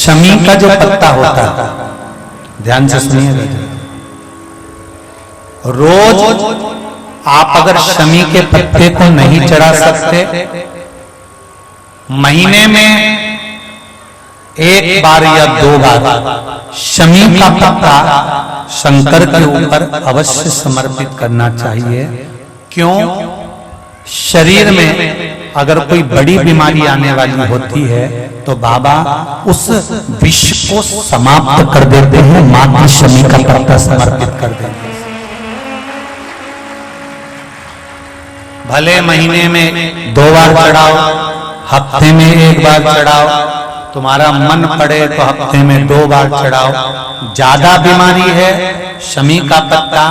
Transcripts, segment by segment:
शमी का जो पत्ता होता है, ध्यान से सुनिएगा, रोज आप अगर शमी के पत्ते को नहीं चढ़ा सकते, महीने में एक बार या 2 बार शमी का पत्ता शंकर के ऊपर अवश्य समर्पित करना चाहिए। क्यों? शरीर में अगर कोई बड़ी बीमारी आने वाली होती है तो बाबा उस विष को समाप्त कर देते हैं, मात्र शमी का पत्ता समर्पित कर देते हैं। भले महीने में 2 बार चढ़ाओ, हफ्ते में 1 बार चढ़ाओ, तुम्हारा मन पड़े तो हफ्ते में 2 बार चढ़ाओ। ज्यादा बीमारी है, शमी का पत्ता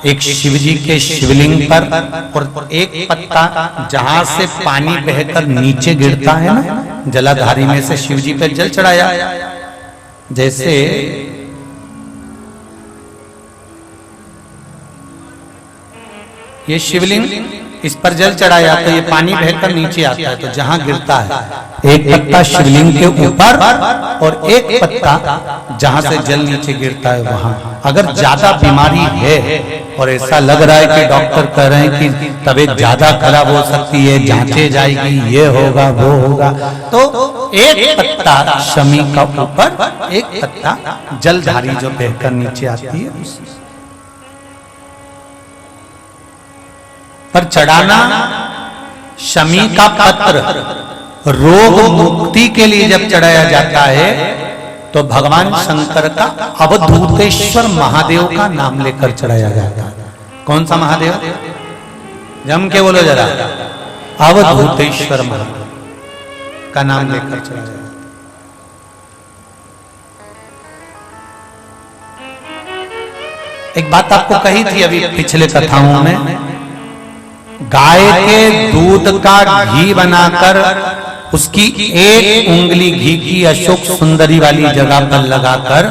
एक शिवजी के शिवलिंग पर और एक पत्ता जहां से पानी बहकर नीचे गिरता है ना, जलाधारी में से शिवजी पे जल चढ़ाया। जैसे ये शिवलिंग, इस पर जल चढ़ाया तो ये पानी बहकर नीचे आता है, तो जहां गिरता है एक पत्ता शिवलिंग के ऊपर और एक पत्ता जहां से जल नीचे गिरता है वहां। अगर ज्यादा बीमारी है और ऐसा लग रहा है कि डॉक्टर कह रहे हैं कि तबीयत ज्यादा खराब हो सकती है, जांचे जाएगी, ये होगा वो होगा, तो एक पत्ता शमी का ऊपर, एक पत्ता जलधारी जो बहकर नीचे आती है पर चढ़ाना। शमी का पत्र रोग मुक्ति के लिए जब चढ़ाया जाता है तो भगवान शंकर का अवधूतेश्वर महादेव का नाम लेकर चढ़ाया जाता है। कौन सा महादेव? जम के बोलो जरा, अवधूतेश्वर महादेव का नाम लेकर चढ़ाया जाता है। एक बात आपको कही थी अभी पिछले कथाओं में, गाय के दूध का घी बनाकर उसकी एक उंगली घी की अशोक सुंदरी वाली जगह पर लगाकर,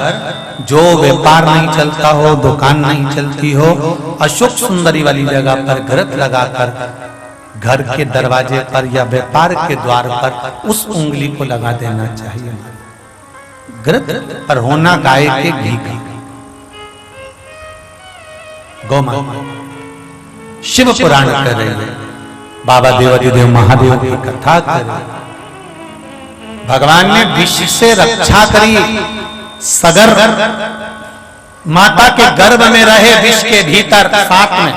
जो व्यापार नहीं चलता हो, दुकान नहीं चलती हो, अशोक सुंदरी वाली जगह पर घृत लगाकर घर के दरवाजे पर या व्यापार के द्वार पर उस उंगली को लगा देना चाहिए। घृत पर होना गाय के घी का। गौमाता शिव पुराण कर रहे हैं, बाबा देवादिदेव महादेव की कथा कर रहे हैं। भगवान ने विष से रक्षा करी, सगर माता के गर्भ में रहे विष के भीतर, साथ में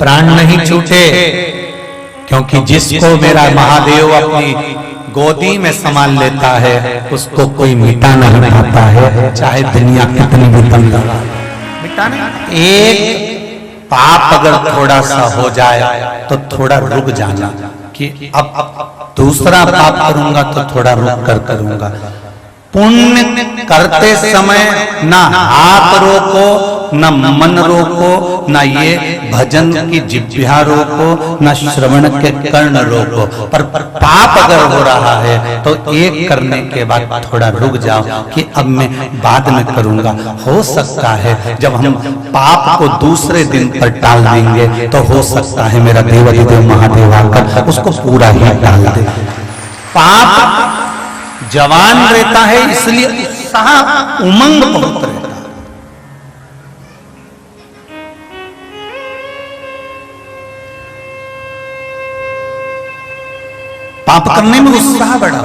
प्राण नहीं छूटे, क्योंकि जिसको मेरा महादेव अपनी गोदी में संभाल लेता है उसको कोई मिटा नहीं पाता है, चाहे दुनिया कितनी भी तंग लगा। मिटा नहीं। एक पाप अगर थोड़ा सा हो जाए तो थोड़ा रुक जाना कि अब दूसरा पाप करूंगा तो थोड़ा रुक कर करूंगा। पुण्य करते समय ना हाथ रोको, न मन रोको, न ये भजन की जिह्वा रोको, न श्रवण के कर्ण रोको। पर पाप अगर हो रहा है तो एक करने के बाद थोड़ा रुक जाओ कि अब मैं बाद में करूंगा। हो सकता है जब हम पाप को दूसरे दिन पर टाल देंगे तो हो सकता है मेरा देवादिदेव महादेव आकर उसको पूरा ही टाल दे। पाप जवान रहता है इसलिए उत्साह उमंग बहुत रहता है। पाप करने में उत्साह बढ़ा।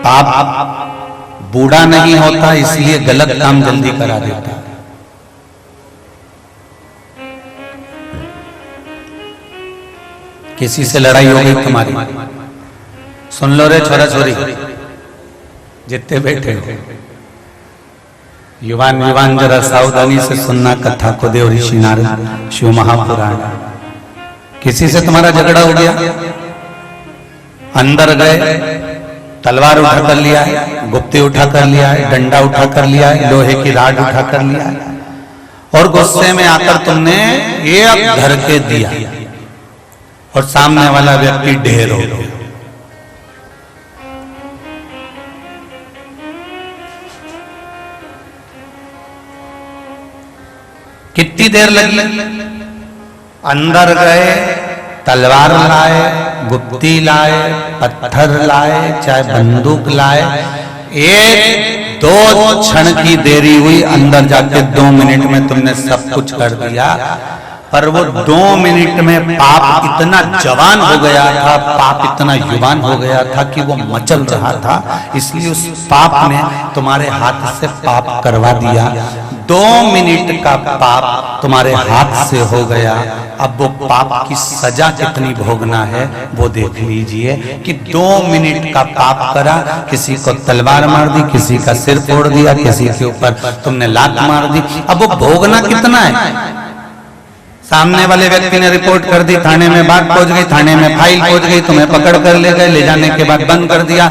पाप बूढ़ा नहीं होता इसलिए गलत काम जल्दी करा देता है। किसी से लड़ाई हो गई तुम्हारी, सुन लो रे छोरा छोरी जितने बैठे हो, युवान युवान जरा सावधानी से सुनना कथा को। देव ऋषि नारद शिव महापुराण। किसी से तुम्हारा झगड़ा हो गया, अंदर गए, तलवार उठा कर लिया है, गुप्ती उठा कर लिया है, डंडा उठा कर लिया है, लोहे की राड उठा कर लिया है, और गुस्से में आकर तुमने ये धर के दिया और सामने वाला व्यक्ति ढेर हो गया। कितनी देर लगी? अंदर गए, तलवार लाए, गुप्ती लाए, पत्थर लाए, चाहे बंदूक लाए, एक दो क्षण की देरी हुई, अंदर जाके 2 मिनट में तुमने सब कुछ कर दिया। पर वो 2 मिनट में पाप इतना जवान हो गया था, पाप इतना युवान हो गया था कि वो मचल रहा था। इसलिए उस पाप ने तुम्हारे हाथ से पाप करवा दिया। 2 मिनट का पाप तुम्हारे हाथ से हो गया। अब वो पाप की सजा कितनी भोगना है वो देख लीजिए कि 2 मिनट का पाप करा, किसी को तलवार मार दी, किसी का सिर फोड़ दिया, किसी के ऊपर तुमने लात मार दी। अब वो भोगना कितना है? सामने वाले व्यक्ति ने रिपोर्ट कर दी, थाने में बात पहुंच गई, थाने में फाइल पहुंच गई, तुम्हें पकड़ कर ले गए, ले जाने के बाद बंद कर दिया।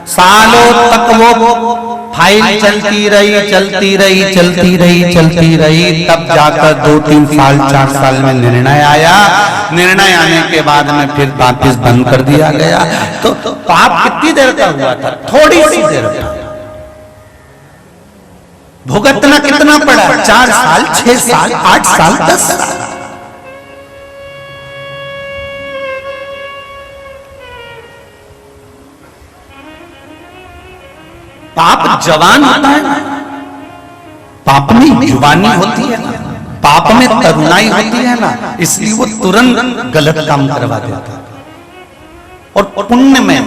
सालों तक वो फाइल चलती रही, चलती रही, चलती रही, चलती रही, तब जाकर 2-3 साल 4 साल में निर्णय आया। निर्णय आने के बाद में फिर वापिस बंद कर दिया गया। तो पाप कितनी देर का हुआ था? थोड़ी सी देर का। भुगतना कितना पड़ा? 4 साल, 6 साल, 8 साल, 10 साल। पाप जवान होता है, पाप में जुबानी होती है ना, पाप में तरुणाई होती है ना, इसलिए वो तुरंत गलत काम करवा देता है। और पुण्य में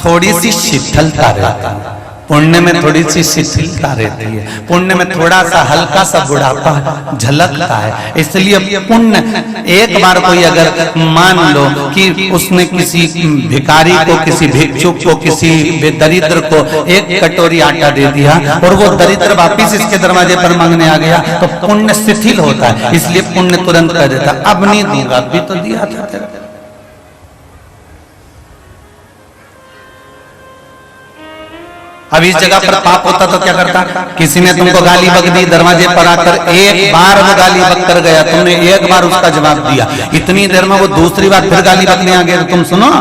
थोड़ी सी शिथिलता रहता है, पुण्य में थोड़ी सी शिथिलता रहती है, पुण्य में थोड़ा सा हल्का सा बुढ़ापा झलकता है। इसलिए पुण्य, एक बार कोई अगर मान लो कि उसने किसी भिखारी को, किसी भिक्षुक को, किसी दरिद्र को 1 कटोरी आटा दे दिया और वो दरिद्र वापिस इसके दरवाजे पर मांगने आ गया, तो पुण्य शिथिल होता है। इसलिए पुण्य तुरंत कर देता, अब नहीं दूंगा, अभी तो दिया था तेरा। अब इस जगह पर पाप होता तो क्या करता? किसी ने तुमको गाली बक दी, दरवाजे पर आकर एक बार वो गाली बक कर गया, तुमने एक बार उसका जवाब दिया, इतनी देर में वो दूसरी बार फिर गाली बकने आ गया, तुम सुनो।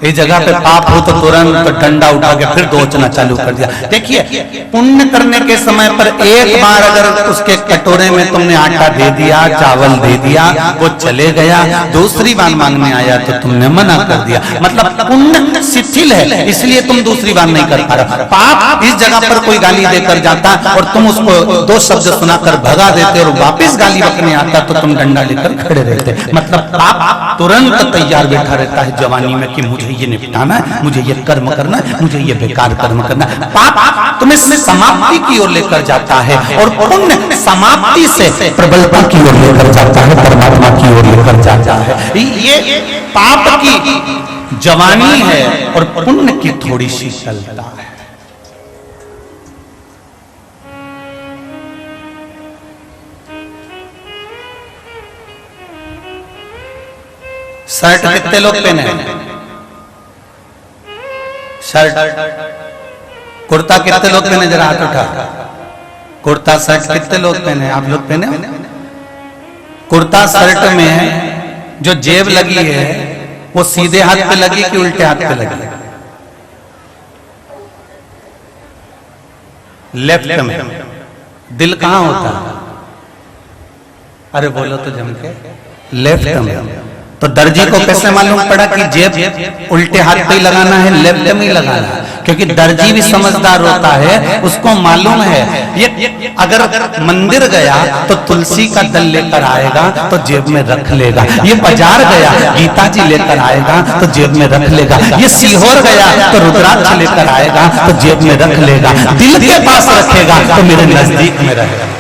इस जगह पे पाप हो तो तुरंत डंडा उठा के फिर दोचना चालू कर दिया। देखिए, पुण्य करने के समय पर एक बार अगर उसके कटोरे में तुमने आटा दे दिया, चावल दे दिया, वो चले गया, दूसरी बार मांगने आया तो तुमने मना कर दिया। मतलब पुण्य शिथिल है, इसलिए तुम दूसरी बार नहीं कर पा रहे। पाप इस जगह पर कोई गाली देकर जाता और तुम उसको 2 शब्द सुनाकर भगा देते और वापिस गाली बकने आता तो तुम डंडा लेकर खड़े रहते। मतलब पाप तुरंत तैयार बैठा रहता है जवानी में कि मुझे ये निपटाना है, मुझे ये कर्म करना है, मुझे ये बेकार कर्म करना है। पाप तुम्हें समाप्ति की ओर लेकर जाता है और पुण्य समाप्ति से प्रबलता की ओर लेकर जाता है, परमात्मा की ओर लेकर जाता है। ये पाप की जवानी है और पुण्य की थोड़ी सी शीतलता है। शर्ट कितने लोग पहने? शर्ट, कुर्ता कितने लोग पहने? जरा हाथ उठा। कुर्ता शर्ट कितने लोग पहने? आप लोग पहने? कुर्ता शर्ट में जो जेब लगी है वो सीधे हाथ पे लगी कि उल्टे हाथ पे लगी? लेफ्ट में। दिल कहां होता है? अरे बोलो तो जम के। लेफ्ट में। तो दर्जी को कैसे मालूम पड़ा कि जेब उल्टे हाथ पे ही लगाना है, लेफ्ट में ही लगाना है? क्योंकि दर्जी भी समझदार होता है, उसको मालूम है ये अगर मंदिर गया तो तुलसी का दल लेकर आएगा तो जेब में रख लेगा, ये बाजार गया गीता जी लेकर आएगा तो जेब में रख लेगा, ये सीहोर गया तो रुद्राक्ष लेकर आएगा तो जेब में रख लेगा, दिल के पास रखेगा तो मेरे नजदीक में रहेगा।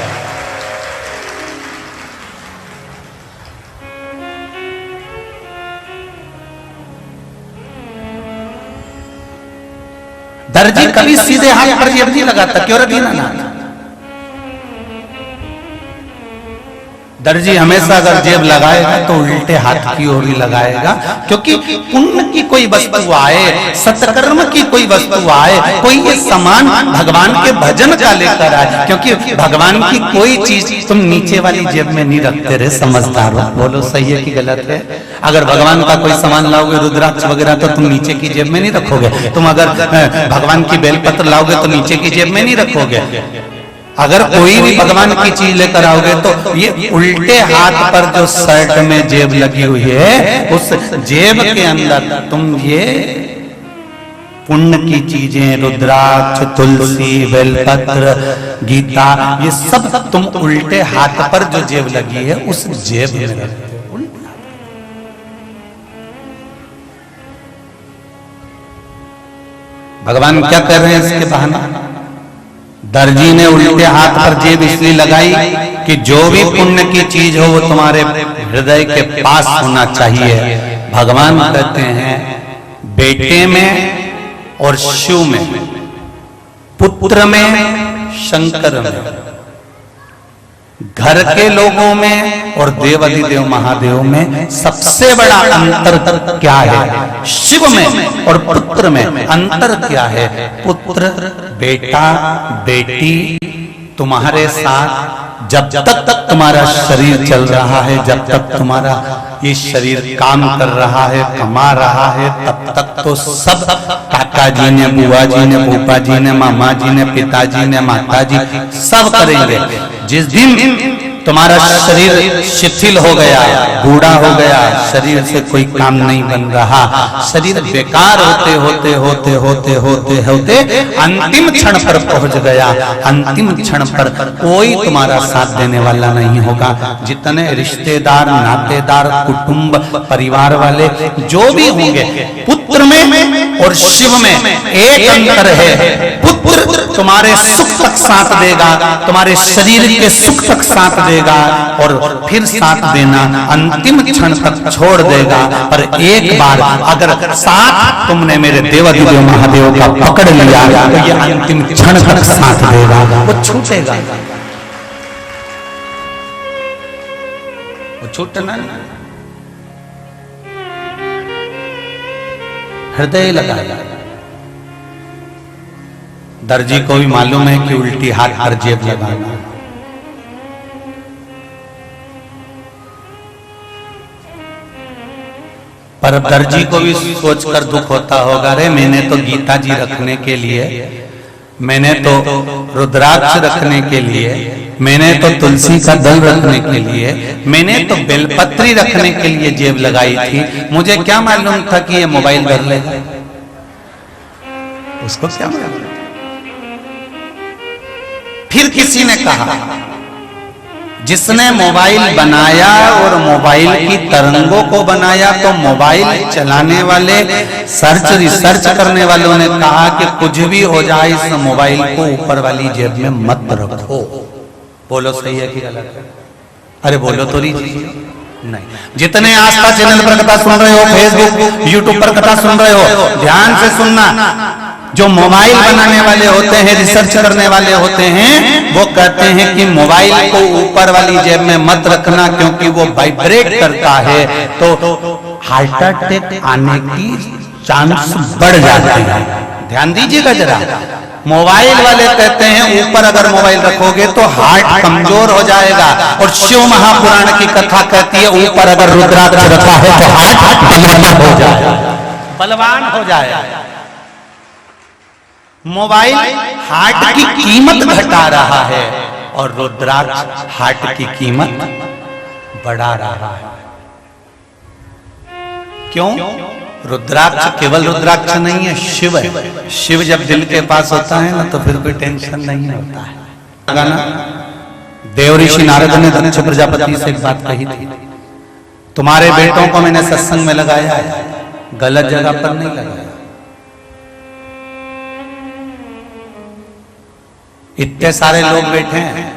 दर्जी कभी सीधे हाथ पर जेब नहीं लगाता, क्यों रखीना ना? दर्जी हमेशा अगर जेब लगाएगा तो उल्टे हाथ की ओर ही लगाएगा, क्योंकि पुण्य की कोई वस्तु आए, सत्कर्म की कोई वस्तु आए, कोई ये सामान भगवान के भजन का लेकर आए, क्योंकि भगवान की कोई चीज तुम नीचे वाली जेब में नहीं रखते रहे। समझदार हो, बोलो सही है कि गलत है? अगर भगवान का कोई सामान लाओगे, रुद्राक्ष वगैरह, तो तुम नीचे की जेब में नहीं रखोगे। तुम अगर भगवान की बेलपत्र लाओगे तो नीचे की जेब में नहीं रखोगे। अगर कोई भी भगवान की चीज लेकर आओगे तो ये उल्टे हाथ पर जो शर्ट में जेब लगी हुई है, उस जेब के अंदर तुम ये पुण्य की चीजें, रुद्राक्ष, तुलसी, बेलपत्र, गीता, ये सब तुम उल्टे हाथ पर जो जेब लगी है उस जेब में रखते हो। भगवान क्या कर रहे हैं इसके बहाने? दर्जी ने उल्टे हाथ पर जेब इसलिए लगाई कि जो भी पुण्य की चीज हो वो तुम्हारे हृदय के पास होना चाहिए। भगवान कहते हैं बेटे में और शिव में, पुत्र में, शंकर में, घर के लोगों में और देवाधिदेव महादेव में सबसे बड़ा अंतर क्या है? शिव में और पुत्र में अंतर क्या है? पुत्र, बेटा, बेटी तुम्हारे साथ जब तक तुम्हारा शरीर चल रहा है, जब तक तुम्हारा ये शरीर काम कर रहा है, कमा रहा है, तब तक तो सब काका जी ने, बुआ जी ने, फूफा जी ने, मामा जी ने, पिताजी ने, माता जी सब करेंगे। जिस दिन तुम्हारा शरीर शिथिल हो गया, बूढ़ा हो गया, शरीर से कोई काम नहीं बन रहा, शरीर बेकार होते होते होते होते होते होते अंतिम क्षण पर पहुंच गया, अंतिम क्षण पर कोई तुम्हारा साथ देने वाला नहीं होगा। जितने रिश्तेदार, नातेदार, कुटुंब, परिवार वाले जो भी होंगे, पुत्र में और शिव में एक अंतर है। पुत्र तुम्हारे सुख तक साथ देगा, तुम्हारे शरीर के सुख तक साथ देगा और फिर साथ देना अंतिम क्षण तक छोड़ देगा। पर एक बार अगर साथ तुमने मेरे देवाधिदेव महादेव का पकड़ लिया तो ये अंतिम क्षण तक साथ देगा, वो छूटेगा, वो छूटना नहीं। हृदय लगाया। दर्जी को भी मालूम है कि उल्टी हाथ पर जेब लगाना, पर दर्जी को भी सोचकर दुख होता होगा, अरे मैंने तो गीता जी रखने के लिए, मैंने तो रुद्राक्ष रखने के लिए, मैंने तो तुलसी का दल रखने के लिए, मैंने तो बेलपत्री रखने के लिए जेब लगाई थी, मुझे क्या मालूम था कि ये मोबाइल भर लेगा। उसको क्या मालूम। फिर किसी ने कहा, जिसने मोबाइल बनाया और मोबाइल की तरंगों को बनाया, तो मोबाइल चलाने वाले, रिसर्च करने वालों ने कहा कि कुछ भी हो जाए इस मोबाइल को ऊपर वाली जेब में मत रखो। बोलो सही है कि गलत है? अरे बोलो तो नहीं। जितने आस्था चैनल पर कथा सुन रहे हो, फेसबुक, यूट्यूब पर कथा सुन रहे हो, ध्यान से सुनना। जो मोबाइल बनाने वाले होते हैं, रिसर्च करने वाले होते हैं, वो कहते हैं कि मोबाइल को ऊपर वाली जेब में मत रखना, क्योंकि वो वाइब्रेट करता है तो हार्ट अटैक आने की चांस बढ़ जाते हैं। ध्यान दीजिएगा जरा। मोबाइल वाले कहते हैं ऊपर अगर मोबाइल रखोगे तो हार्ट कमजोर हो जाएगा, और शिव महापुराण की कथा कहती है ऊपर अगर रुद्राक्ष रखा है तो हार्ट बलवान हो जाएगा, बलवान हो जाएगा। मोबाइल हार्ट की कीमत घटा रहा है और रुद्राक्ष हार्ट की कीमत बढ़ा रहा है। क्यों? रुद्राक्ष केवल रुद्राक्ष नहीं है, शिव है। शिव जब दिल के पास होता है ना तो फिर कोई टेंशन नहीं होता है। देव ऋषि नारद ने दक्ष प्रजापति से एक बात कही थी, तुम्हारे बेटों को मैंने सत्संग में लगाया है, गलत जगह पर नहीं लगाया। इतने सारे लोग बैठे हैं,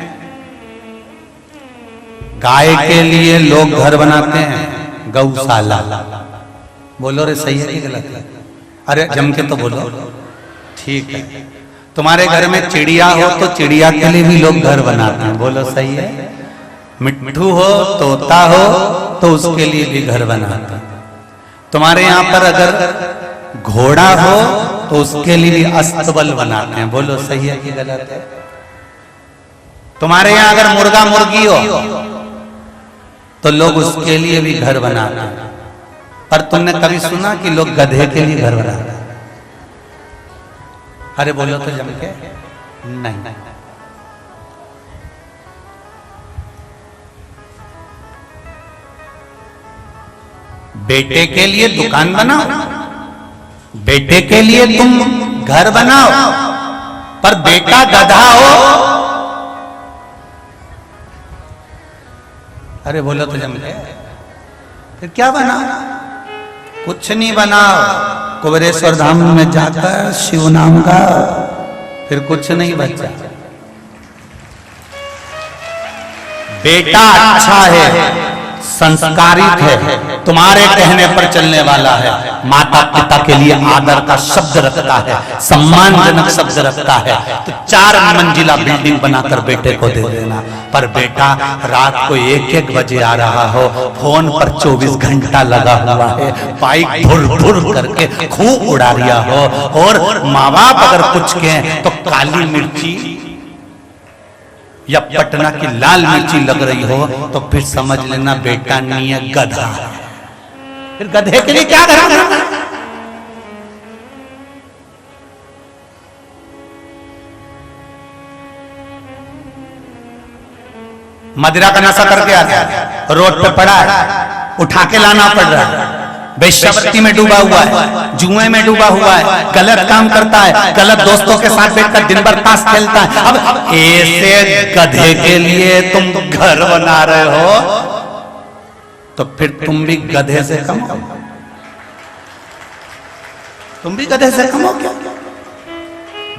गाय के लिए लोग घर बनाते हैं, गौशाला। बोलो रे सही है कि गलत है? अरे जम के तो बोलो। ठीक है। तुम्हारे घर में चिड़िया हो तो चिड़िया के लिए भी लोग घर बनाते हैं। बोलो सही है? मिट्ठू हो, तोता हो तो उसके लिए भी घर बनाते हैं। तुम्हारे यहाँ पर अगर घोड़ा हो तो उसके लिए भी अस्तबल बनाते हैं। बोलो सही है कि गलत है? तुम्हारे यहाँ अगर मुर्गा मुर्गी हो तो लोग उसके लिए भी घर बनाते हैं। पर तुमने कभी सुना कि लोग गधे के लिए घर बनाते हैं? अरे बोलो तो जम के नहीं। बेटे के लिए दुकान बनाओ, बेटे के लिए तुम घर बनाओ, पर बेटा गधा हो, अरे बोलो तो जम गए, फिर क्या बनाओ? कुछ नहीं बनाओ, कुबेरेश्वर धाम में जाकर शिव नाम का, फिर कुछ नहीं बचा। बेटा अच्छा है, संस्कारित है, तुम्हारे कहने पर चलने वाला है, माता पिता के लिए आदर का शब्द रखता है, सम्मानजनक शब्द रखता है, तो 4 मंजिला बिल्डिंग बनाकर बेटे को दे देना। पर बेटा रात को 1-1 बजे आ रहा हो, फोन पर 24 घंटा लगा हुआ है, बाइक भुर भुर करके खूब उड़ा रिया हो, और माँ बाप अगर कुछ कहें तो काली मिर्ची या पटना की लाल मिर्ची लग रही हो, तो फिर समझ लेना बेटा नहीं है, गधा है। फिर गधे के लिए क्या करना? मदिरा का नशा करके आ गया, रोड पे पड़ा है, उठा के लाना पड़ रहा है, बेशर्ती में डूबा हुआ है, जुए में डूबा हुआ है, गलत काम करता है, गलत दोस्तों के साथ बैठकर दिन भर ताश खेलता है। अब ऐसे गधे के लिए तुम घर बना रहे हो, तो फिर तुम भी गधे से कम हो, तुम भी गधे से कम हो क्या?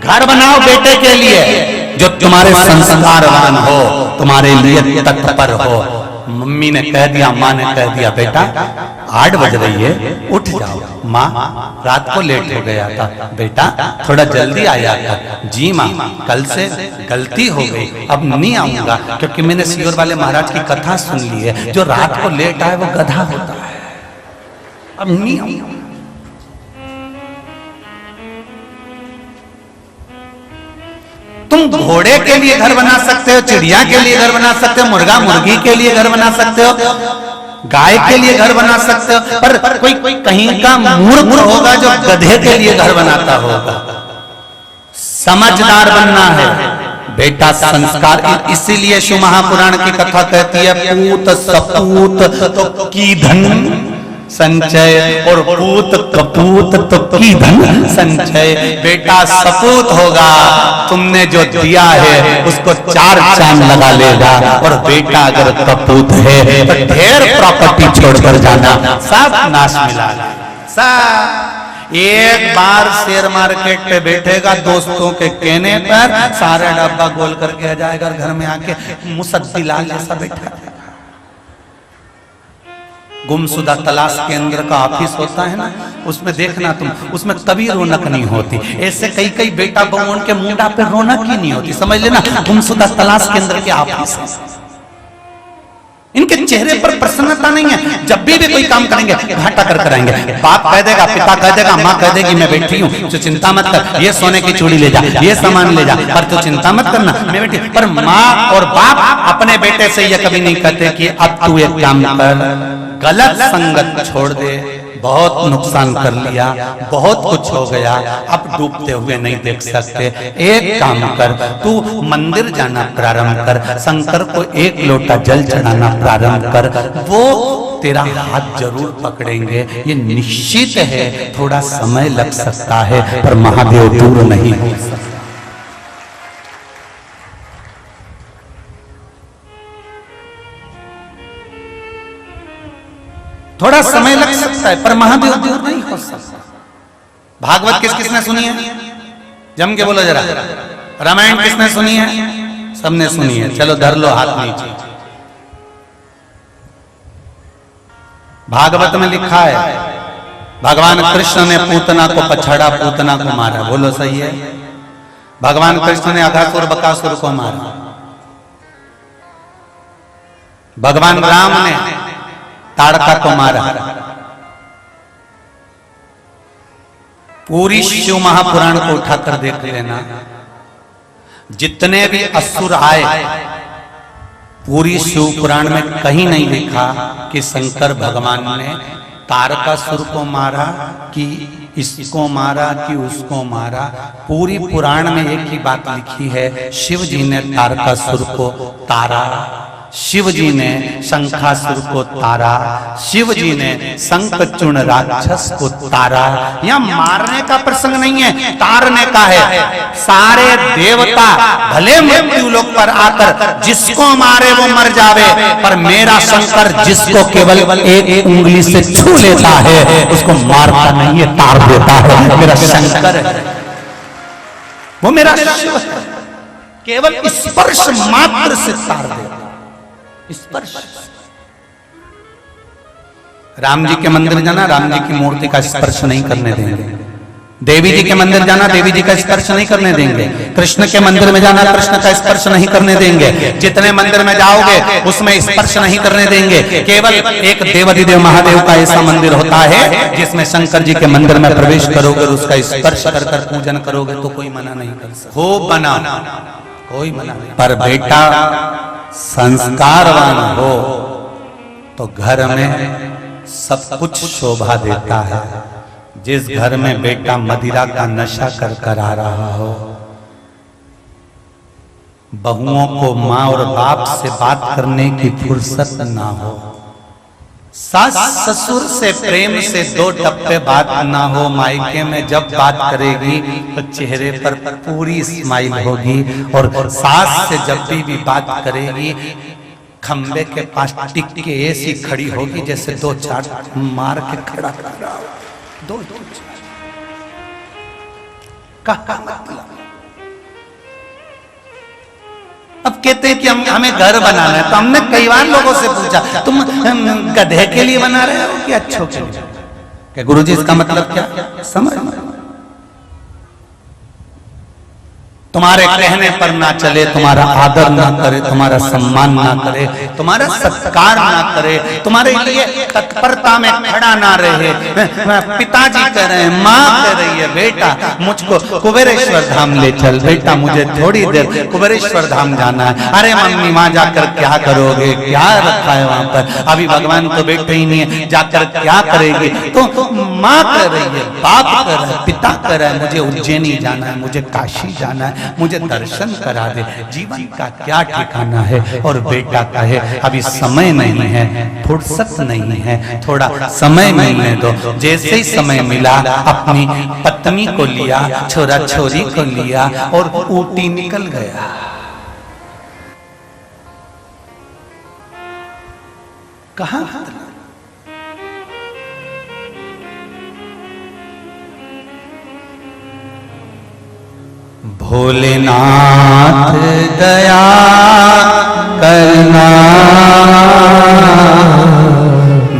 घर बनाओ बेटे के लिए जो तुम्हारे संस्कारवान हो, तुम्हारे लिए तत्पर हो। मम्मी ने कह दिया, माँ ने कह दिया, बेटा 8 बज रही है, उठ जाओ। माँ रात को लेट हो गया था, बेटा थोड़ा जल्दी आया था। जी माँ, कल से गलती हो गई, अब नहीं आऊंगा, क्योंकि मैंने सियोर वाले महाराज की कथा सुन ली है, जो रात को लेट आए वो गधा होता है, अब नहीं आऊंगा। तुम घोड़े के लिए घर बना सकते हो, चिड़िया के लिए घर बना सकते हो, मुर्गा मुर्गी के लिए घर बना सकते हो, गाय के लिए घर बना सकते हो, पर कोई कहीं का मूर्ख होगा जो गधे के लिए घर बनाता होगा। समझदार बनना है बेटा, संस्कार। इसीलिए शिव महापुराण की कथा कहती है, पूत सपूत तो की धन संचय, और पूत कपूत तो की धन संचय। बेटा सपूत होगा, तुमने जो दिया है उसको 4 चांद लगा लेगा, और बेटा अगर कपूत है तो ढेर प्रॉपर्टी छोड़कर जाना, सब नाश मिला सब। एक बार शेयर मार्केट पे बैठेगा, दोस्तों के कहने पर सारा डब्बा गोल करके आ जाएगा, घर में आके मुसद्दी लाल जैसा बैठा। गुमशुदा तलाश केंद्र का ऑफिस होता है ना, उसमें देखना तुम, उसमें कभी रौनक नहीं होती। ऐसे कई बेटा बहुओं के मुंडा पे रौनक ही नहीं होती, समझ लेना गुमशुदा तलाश केंद्र के ऑफिस है। इनके चेहरे पर प्रसन्नता नहीं है, जब भी कोई काम करेंगे घाटा कर कराएंगे। बाप कह देगा, पिता कह देगा, माँ कह देगी मैं बैठी हूँ, तो चिंता मत कर, ये सोने की चूड़ी ले जा, ये सामान ले जा, पर तो चिंता मत करना मैं बैठी। पर माँ और बाप अपने बेटे से ये कभी नहीं कहते कि अब तू एक काम कर, गलत संगत छोड़ दे, बहुत नुकसान कर लिया, बहुत कुछ हो गया, अब डूबते हुए नहीं देख सकते। एक काम कर, तू मंदिर जाना प्रारंभ कर, शंकर को 1 लोटा जल चढ़ाना प्रारंभ कर, वो तेरा हाथ जरूर पकड़ेंगे। ये निश्चित है, थोड़ा समय लग सकता है, पर महादेव दूर नहीं हो सकता। थोड़ा समय लग सकता है, पर महादेव दूर नहीं हो सकता। भागवत किसने सुनी है? जम के बोलो जरा। रामायण किसने सुनी है? सबने सुनी है। चलो धर लो हाथ नीचे। भागवत में लिखा है, भगवान कृष्ण ने पूतना को पछाड़ा, पूतना को मारा। बोलो सही है? भगवान कृष्ण ने अघासुर बकासुर को मारा। भगवान राम ने ताड़का को मारा। पूरी शिव महापुराण को उठाकर देख लेना, जितने भी असुर आए, पूरी शिव पुराण में कहीं नहीं लिखा कि शंकर भगवान ने तारकासुर को मारा, कि इसको मारा, कि उसको मारा। पूरी पुराण में एक ही बात लिखी है, शिव जी ने तारकासुर को तारा, शिव जी ने शंखासुर को तारा, शिव जी ने शंखचूर्ण राक्षस को तारा। यह मारने का प्रसंग नहीं है, तारने का है। सारे देवता भले मृत्यु लोक पर आकर जिसको मारे वो मर जावे, पर मेरा शंकर जिसको केवल एक उंगली से छू लेता है उसको मारता नहीं है, तार देता है। मेरा शंकर है, वो मेरा शिव है, केवल स्पर्श मात्र से तार देता। स्पर्श। राम जी के मंदिर जाना, राम जी की मूर्ति का स्पर्श नहीं करने देंगे। देवी जी के मंदिर जाना, देवी जी का स्पर्श नहीं करने देंगे। कृष्ण के मंदिर में जाना, कृष्ण का स्पर्श नहीं करने देंगे। जितने मंदिर में जाओगे उसमें स्पर्श नहीं करने देंगे। केवल एक देवाधिदेव महादेव का ऐसा मंदिर होता है जिसमें शंकर जी के मंदिर में प्रवेश करोगे, उसका स्पर्श कर कर पूजन करोगे तो कोई मना नहीं कर सकता। हो बना, कोई मना नहीं। पर बेटा संस्कारवान हो तो घर में सब कुछ शोभा देता है। जिस घर में बेटा मदिरा का नशा कर कर आ रहा हो, बहुओं को माँ और बाप से बात करने की फुर्सत ना हो, सास ससुर से प्रेम से दो टप्पे बात ना हो, मायके में जब बात करेगी तो चेहरे पर पूरी स्माइल होगी, और सास से जब भी बात करेगी खंबे के पास टिक के ऐसी खड़ी होगी जैसे दो चार मार के खड़ा कर रहा हो। दो मतलब अब कहते हैं कि हमें घर बनाना है, तो हमने कई बार लोगों से पूछा तुम गधे के लिए बना रहे हो कि अच्छों के लिए? क्या गुरुजी इसका मतलब क्या समझ? तुम्हारे कहने पर ना चले, तुम्हारा आदर ना करे, तुम्हारा सम्मान ना करे, तुम्हारा सत्कार ना करे, तुम्हारे लिए तत्परता में खड़ा ना रहे। पिताजी कह रहे हैं, माँ कह रही है बेटा मुझको कुबेरेश्वर धाम ले चल, बेटा मुझे थोड़ी देर कुबेरेश्वर धाम जाना है। अरे मम्मी वहां जाकर क्या करोगे, क्या रखा है वहां पर, अभी भगवान तो बैठे ही नहीं है, जाकर क्या करेगी? तो माँ कह रही है, बाप कह रहा है, पिता कह रहा है मुझे उज्जैनी जाना है, मुझे काशी जाना है, मुझे दर्शन करा दे। जीवन का क्या ठिकाना है? और बेटा का है अभी समय नहीं है, फुर्सत नहीं है, थोड़ा समय मिलने दो। जैसे ही समय मिला अपनी पत्नी को लिया, छोरा छोरी को लिया और ऊटी निकल गया। कहां? भोलेनाथ दया करना,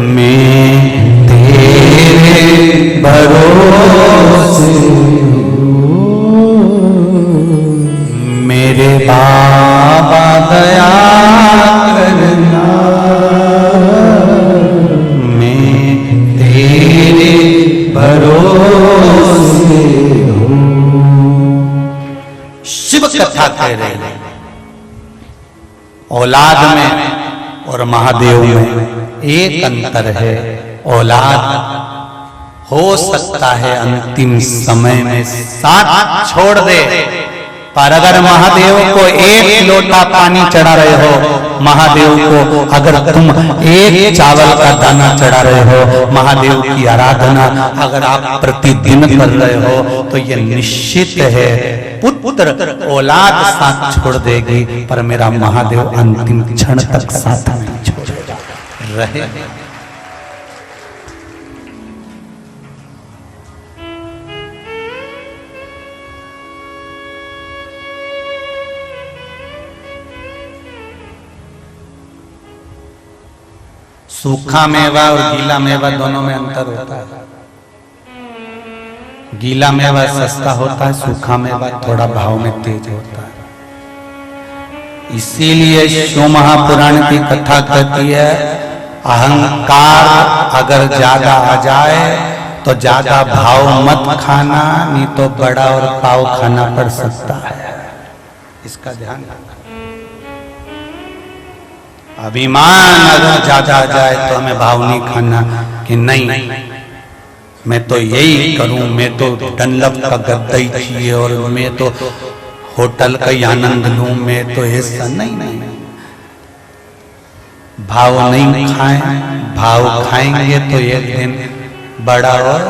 मैं तेरे भरोसे, मेरे बाबा दया करना, मैं तेरे भरोसे। शिव कथा कह रहे हैं औलाद में और महादेव में एक अंतर है। औलाद हो सकता है अंतिम समय में साथ छोड़ दे, पर अगर महादेव को एक लोटा पानी चढ़ा रहे हो, महादेव को अगर तुम एक चावल का दाना चढ़ा रहे हो, महादेव की आराधना अगर आप प्रतिदिन कर रहे हो, तो ये निश्चित है पुत्र औलाद साथ छोड़ देगी, पर मेरा महादेव अंतिम क्षण तक साथ नहीं छोड़ेगा। रहे सूखा मेवा और गीला मेवा दोनों में अंतर होता है। गीला मेवा सस्ता होता है, सूखा मेवा थोड़ा भाव में तेज होता है। इसीलिए शिव महापुराण की कथा कहती है अहंकार अगर ज्यादा आ जाए तो ज्यादा भाव मत खाना, नहीं तो बड़ा और पाव खाना पड़ सकता है। इसका ध्यान रखना। अभिमान अगर ज्यादा आ जाए तो हमें भाव नहीं खाना कि नहीं मैं तो यही करूं, मैं तो डनलप का गद्दा ही चाहिए और मैं तो होटल का ही आनंद लूं, मैं तो ऐसा नहीं। भाव नहीं खाएं, भाव खाएंगे तो एक दिन बड़ा और,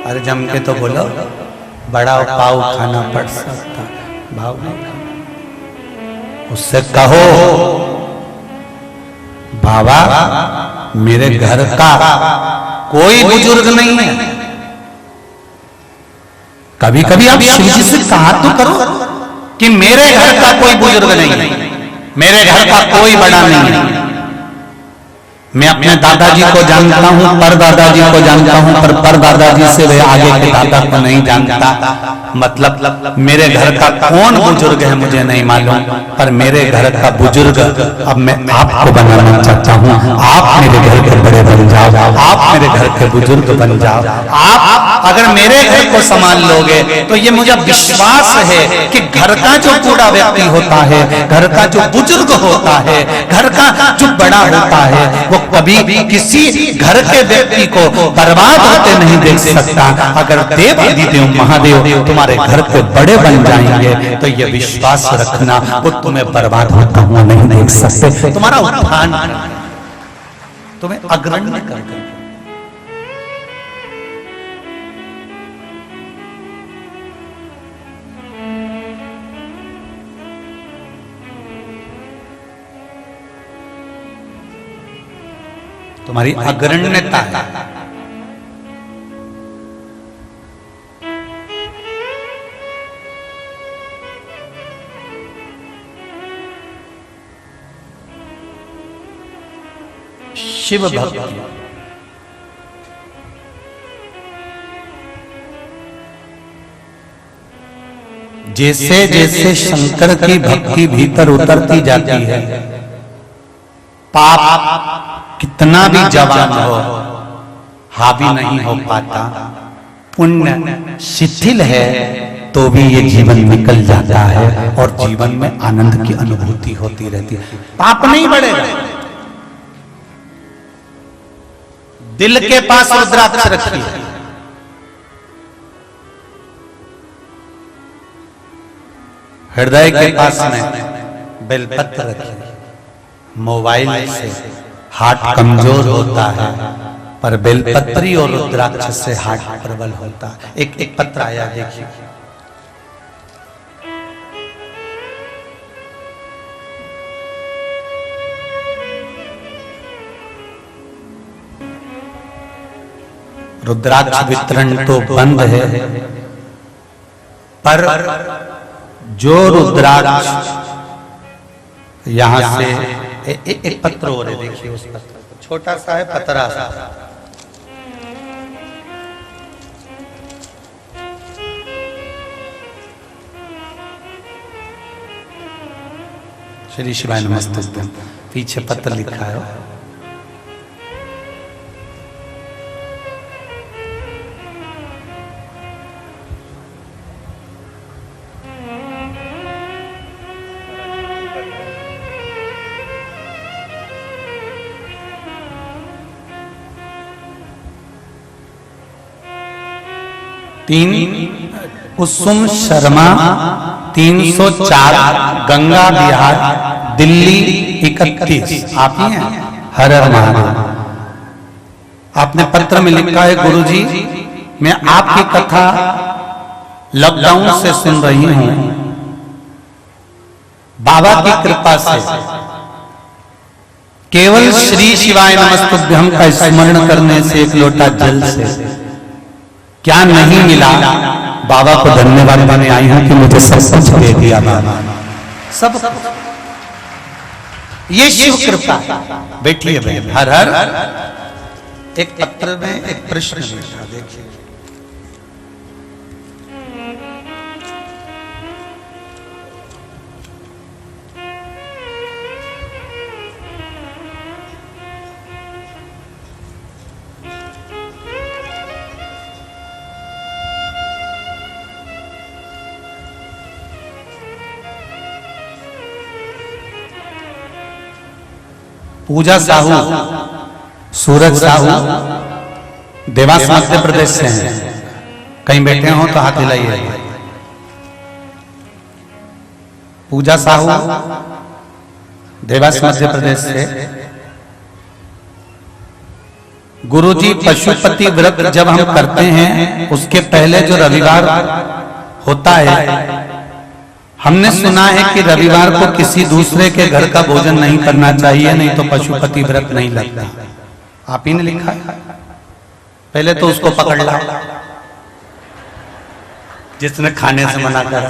अरे जम के तो बोलो, बड़ा पाव खाना पड़ सकता, भाव नहीं खाना। उससे कहो बाबा मेरे घर का कोई बुजुर्ग नहीं है। कभी कभी आप शिव जी से कहा तो करो कि मेरे घर का कोई बुजुर्ग नहीं है, मेरे घर का कोई बड़ा नहीं है। मैं अपने दादाजी को जानता हूं, पर दादाजी को जानता हूं, पर दादाजी से वे आगे के दादा को नहीं जानता। मतलब मेरे घर का कौन बुजुर्ग है मुझे नहीं मालूम, पर मेरे घर का बुजुर्ग अब मैं आपको बनाना चाहता हूं। आप मेरे घर के बड़े बन जाओ, आप मेरे घर के बुजुर्ग बन जाओ। आप अगर मेरे घर को संभाल लोगे तो ये मुझे विश्वास है कि घर का जो बूढ़ा व्यक्ति होता है, घर का जो बुजुर्ग होता है, घर का जो बड़ा होता है, वो कभी किसी घर के व्यक्ति को बर्बाद होते नहीं देख सकता। अगर देवाधिदेव महादेव तुम्हारे घर के बड़े बन जाएंगे तो ये विश्वास रखना वो तुम्हें बर्बाद होता हुआ नहीं देख सकते। तुम्हारा उत्थान तुम्हें अग्रणी कर तुम्हारी अग्रण्यता है। शिव भक्ति जैसे जैसे शंकर की भक्ति भीतर उतरती जाती है, पाप कितना भी जवान हो हावी नहीं हो पाता। पुण्य शिथिल है तो भी ये जीवन निकल जाता है और जीवन में आनंद की अनुभूति होती रहती है। पाप नहीं बढ़ेगा। दिल के पास रुद्राक्ष रखिए, हृदय के पास में बेलपत्र रखिए। मोबाइल से हार्ट कमजोर होता है, पर बेलपत्री और रुद्राक्ष से हार्ट प्रबल होता है। एक पत्र आया देखिए, रुद्राक्ष वितरण तो बंद है, पर जो रुद्राक्ष यहां से एक पत्र और है, देखिए उस पत्र, छोटा सा है, पतरा सा। श्री शिवाय नमस्तुभ्यं, पीछे पत्र लिखा है। तीन कुसुम शर्मा 304 गंगा विहार दिल्ली 31। आप ही हैं? हर हर महादेव। आपने पत्र में लिखा है, गुरुजी मैं आपकी कथा लॉकडाउन से सुन रही हूं। बाबा की कृपा से केवल श्री शिवाय नमस्तुभ्यं का स्मरण करने से, एक लोटा जल से क्या नहीं मिला। बाबा को धन्यवाद देने आई हूं कि मुझे सब कुछ दे दिया बाबा, सब। ये शिव कृपा। बैठिए बहन। हर हर। एक पत्र में एक प्रश्न लिखा, देखिए। पूजा साहू, सूरज साहू, देवास मध्य प्रदेश से हैं। कहीं बैठे हो तो हाथ हिलाइए। पूजा साहू देवास मध्य प्रदेश से। गुरुजी पशुपति व्रत जब हम करते हैं उसके पहले जो रविवार होता है, हमने सुना है कि रविवार को किसी दूसरे के घर का भोजन नहीं करना चाहिए, नहीं तो पशुपति व्रत नहीं लगता। आप ही ने लिखा है, पहले तो उसको पकड़ ला जिसने खाने से मना करा।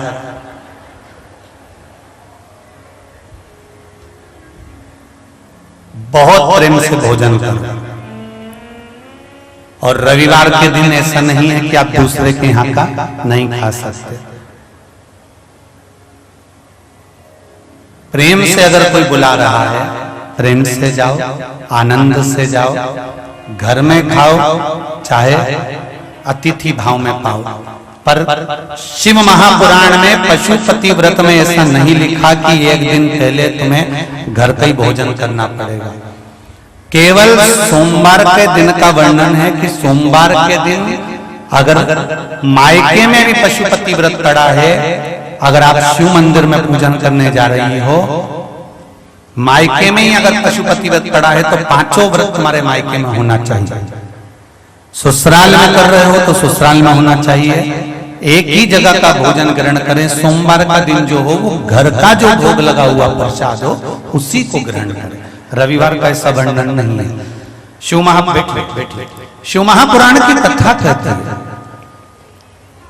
बहुत प्रेम से भोजन करो, और रविवार के दिन ऐसा नहीं है कि आप दूसरे के यहाँ का नहीं खा सकते। प्रेम से अगर कोई बुला रहा है, प्रेम से जाओ, आनंद से जाओ, घर में खाओ, चाहे अतिथि भाव में पाओ। पर शिव महापुराण में पशुपति व्रत में ऐसा नहीं लिखा कि एक दिन पहले तुम्हें घर का ही भोजन करना पड़ेगा। केवल सोमवार के दिन का वर्णन है कि सोमवार के दिन अगर मायके में भी पशुपति व्रत पड़ा है, अगर आप शिव मंदिर में पूजन करने जा रही हो, मायके में ही अगर पशुपति व्रत पड़ा है तो पांचों व्रत तुम्हारे मायके में होना चाहिए। ससुराल में कर रहे हो तो ससुराल में होना चाहिए। एक ही जगह का भोजन ग्रहण करें। सोमवार का दिन जो हो वो घर का जो भोग लगा हुआ प्रसाद हो उसी को ग्रहण करें। रविवार का ऐसा वर्णन नहीं है। शिव महापुराण की कथा कहते हैं।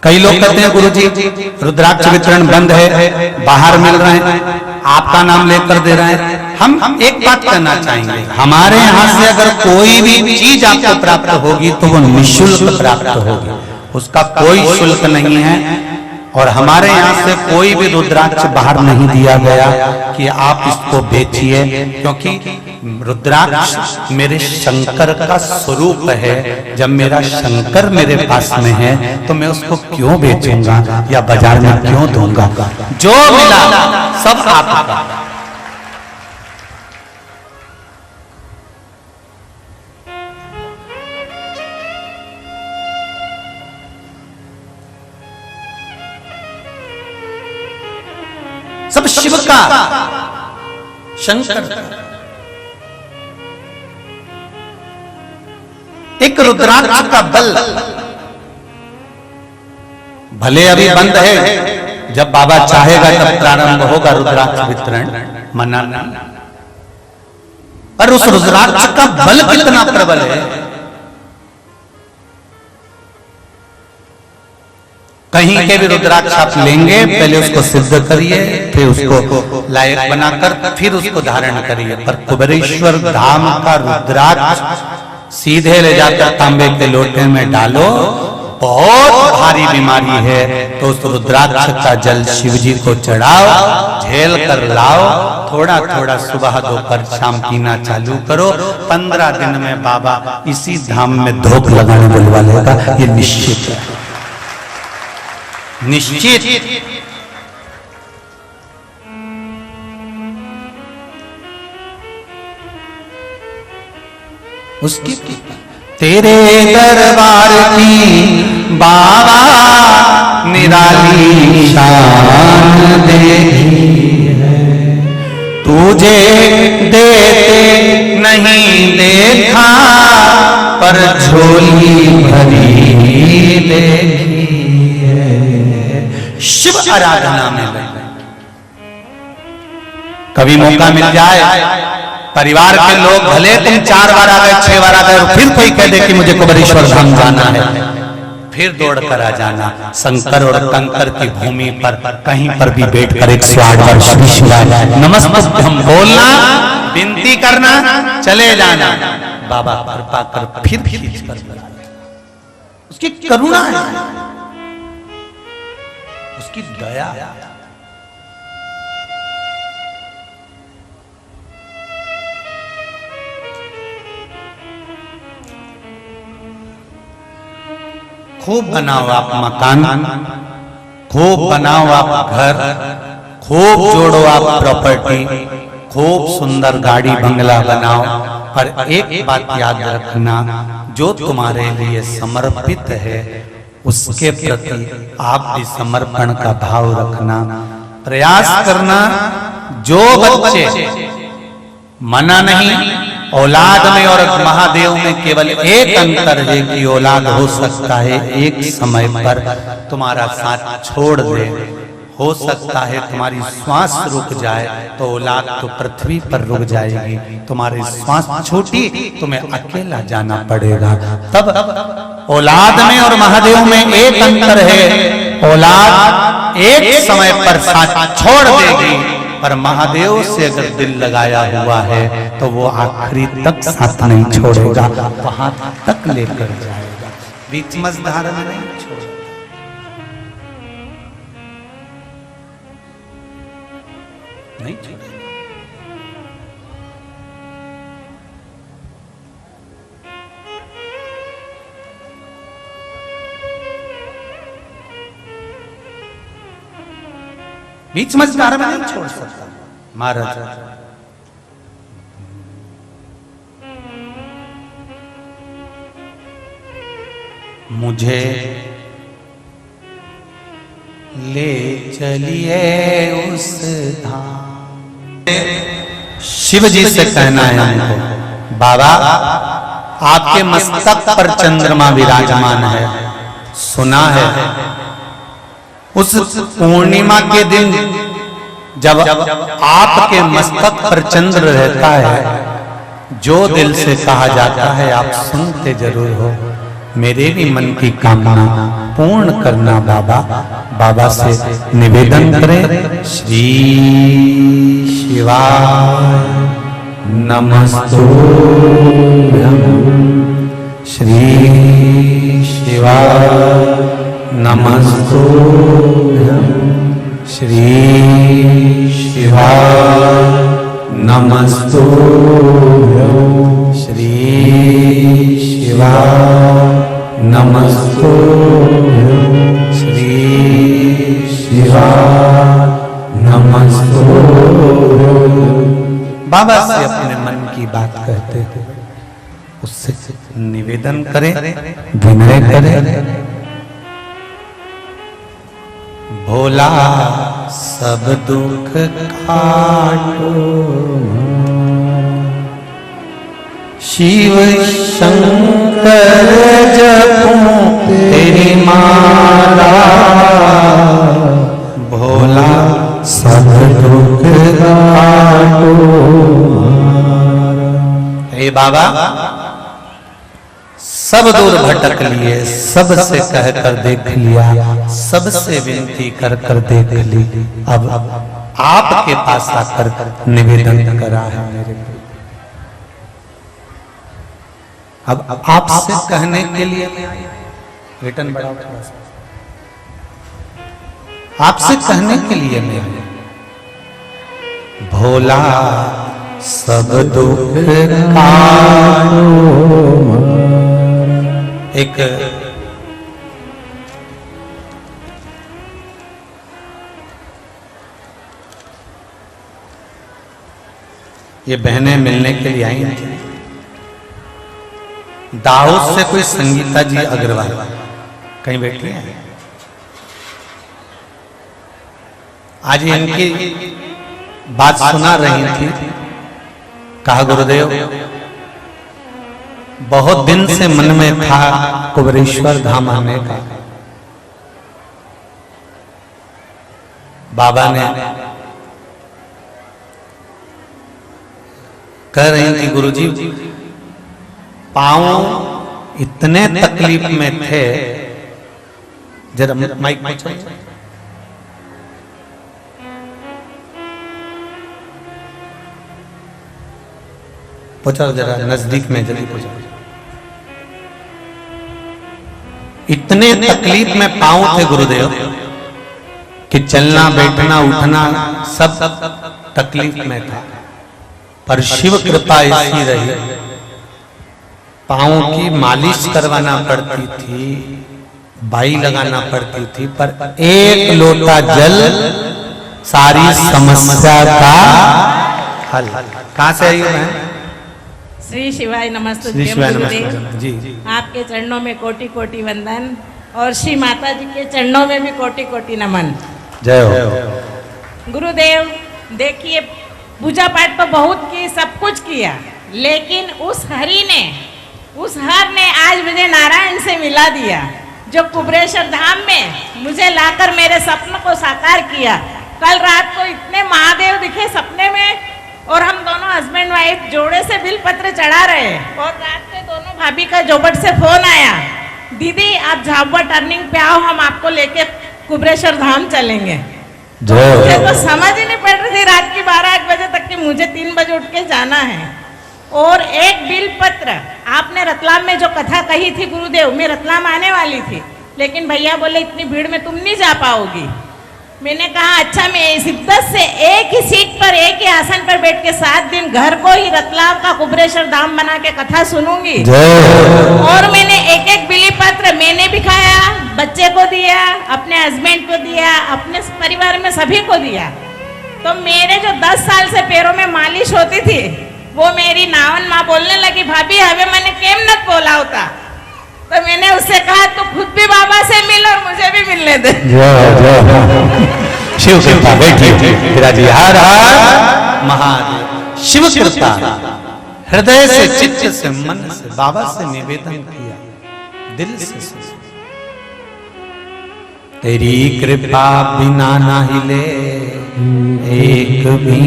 कई लोग कहते हैं गुरुजी रुद्राक्ष वितरण बंद है, बाहर मिल रहे हैं, आपका नाम लेकर दे रहे हैं। हम एक बात कहना चाहेंगे, हमारे यहाँ से अगर कोई भी चीज आपको प्राप्त होगी तो वो निःशुल्क प्राप्त होगी, उसका कोई शुल्क नहीं है। और हमारे यहाँ से कोई भी रुद्राक्ष बाहर नहीं दिया गया कि आप इसको बेचिए, क्योंकि रुद्राक्ष मेरे शंकर का स्वरूप है। जब मेरा शंकर मेरे पास में है तो मैं उसको क्यों बेचूंगा या बाजार में क्यों दूंगा। जो मिला सब आपका। सब शिव का, शंकर का। एक रुद्राक्ष का बल भले अभी बंद है, जब बाबा चाहेगा तब प्रारंभ होगा रुद्राक्ष वितरण, मना नहीं। पर उस रुद्राक्ष का बल कितना प्रबल है। कहीं के भी रुद्राक्ष आप लेंगे, पहले उसको सिद्ध करिए, फिर उसको लायक बनाकर फिर उसको धारण करिए। पर कुबेरेश्वर धाम का रुद्राक्ष सीधे ले जाकर तांबे के लोटे में डालो, बहुत भारी बीमारी है तो उस रुद्राक्ष का जल शिव जी को चढ़ाओ, झेल कर लाओ, थोड़ा थोड़ा सुबह दोपहर शाम पीना चालू करो। 15 दिन में बाबा इसी धाम में धोख लगाने बुलवा लेगा, ये निश्चित है, निश्चित। उसकी तेरे दरबार की बाबा निराली शान देखी है, तुझे देते नहीं देखा पर झोली भरी देखी। शिव आराधना में कभी मौका मिल जाए, परिवार के लोग भले तुम 4 बार आ गए 6 बार आ गए और फिर कोई कह दे कि मुझे कुबेरेश्वर धाम जाना है, फिर दौड़ कर आ जाना। शंकर और कंकर की भूमि पर कहीं पर भी बैठकर 108 बार श्री शिवाय नमस्तुभ्यं बोलना, विनती करना, चले जाना। बाबा कृपा कर फिर खींच कर, उसकी करुणा है, उसकी दया। खूब बनाओ आप मकान, खूब बनाओ आप घर, खूब जोड़ो आप प्रॉपर्टी, खूब सुंदर गाड़ी बंगला बनाओ। पर एक बात याद रखना, जो तुम्हारे लिए समर्पित है उसके प्रति आप भी समर्पण का भाव रखना। प्रयास करना। जो बच्चे मना नहीं, औलाद में और महादेव में केवल एक अंतर है कि औलाद हो सकता है एक समय पर तुम्हारा साथ छोड़ दे, हो सकता है तुम्हारी श्वास रुक जाए तो औलाद तो पृथ्वी पर रुक जाएगी, तुम्हारी श्वास छूटी तुम्हें अकेला जाना पड़ेगा। तब औलाद में और महादेव में एक अंतर है, औलाद एक समय पर साथ छोड़ देगी, पर महादेव से अगर दिल लगाया हुआ है तो वो आखिरी तक साथ नहीं छोड़ेगा, वहां तक लेकर जाएगा, बीच मझधार में नहीं छोड़ेगा। नहीं छोड़ेगा। बीच मझधार में नहीं छोड़ सकता महाराज। मुझे ले चलिए उस धाम। शिव जी से कहना है हमको, बाबा आपके मस्तक पर चंद्रमा विराजमान है, सुना है उस पूर्णिमा के दिन जब आपके मस्तक पर चंद्र रहता है, जो दिल से कहा जाता है आप सुनते जरूर हो, मेरे भी मन की कामना पूर्ण करना बाबा। बाबा से निवेदन करें, श्री शिवाय नमस्तुभ्यं, श्री शिवाय नमस्तुभ्यं, श्री शिवाय नमस्तुभ्यं, श्री शिवाय नमस्तुभ्यं, श्री शिवाय नमस्तुभ्यं। बाबा से अपने मन की बात कहते हो, उससे निवेदन करें, विनय करें। भोला सब दुख काटो, शिव शंकर जपूं तेरी माला, भोला सब दुख काटो। हे बाबा सब दूर भटक लिए, सबसे कहकर देख लिया, सबसे विनती कर कर देख ली, अब आपके पास आकर निवेदन करा है मेरे को। अब आपसे कहने के लिए रिटर्न बढ़ाओ थोड़ा सा, आपसे कहने के लिए मैं भोला सब दुख काटो। एक ये बहनें मिलने के लिए आई थी, दाऊद से कोई संगीता जी अग्रवाल कहीं बैठी है, आज इनकी बात सुना रही थी। कहा गुरुदेव बहुत दिन से मन में था कुबेरेश्वर धाम आने का, बाबा ने कह रही थी गुरुजी पांव इतने तकलीफ में थे, जरा माइक पहुंचा, पहुंचाओ जरा नजदीक में, जल्दी पहुंचाओ। इतने तकलीफ में पांव थे गुरुदेव कि चलना बैठना उठना सब तकलीफ में था, पर शिव कृपा ऐसी रही, पांव की मालिश करवाना पड़ती थी, बाई लगाना पड़ती थी, पर एक लोटा जल सारी समस्या का हल। कहां से आई है? श्री शिवाय नमस्ते जी। आपके चरणों में कोटि कोटि वंदन और श्री माता जी के चरणों में भी कोटि कोटि नमन। जय हो। गुरुदेव देखिए पूजा पाठ तो बहुत की, सब कुछ किया, लेकिन उस हर ने आज मुझे नारायण से मिला दिया, जो कुबरेश्वर धाम में मुझे लाकर मेरे सपनों को साकार किया। कल रात को इतने महादेव दिखे सपने में, और हम दोनों हस्बैंड वाइफ जोड़े से बिल पत्र चढ़ा रहे, और रात में दोनों भाभी का जोबट से फोन आया, दीदी आप झाबुआ टर्निंग पे आओ, हम आपको लेके कुबरेश्वर धाम चलेंगे। तो मुझे तो समझ ही नहीं पड़ रही थी रात की 12-1 बजे तक कि मुझे 3 बजे उठ के जाना है। और एक बिल पत्र, आपने रतलाम में जो कथा कही थी गुरुदेव, मैं रतलाम आने वाली थी, लेकिन भैया बोले इतनी भीड़ में तुम नहीं जा पाओगी। मैंने कहा अच्छा, मैं शिद्दत से एक ही सीट पर, एक ही आसन पर बैठ के 7 दिन घर को ही रतलाम का कुबरेश्वर धाम बना के कथा सुनूंगी। और मैंने एक बिली पत्र मैंने भी खाया, बच्चे को दिया, अपने हस्बैंड को दिया, अपने परिवार में सभी को दिया। तो मेरे जो 10 साल से पैरों में मालिश होती थी, वो मेरी नावन माँ बोलने लगी, भाभी हमें मैंने केम नत बोला होता। तो मैंने उससे कहा तो खुद भी बाबा से मिल और मुझे भी मिलने दे। शिव कृपा, बैठिए विराजी। हर हर महादेव। शिव कृपा, हृदय से, चित्त से, मन से बाबा से निवेदन किया, दिल से। तेरी कृपा बिना ना हिले एक भी,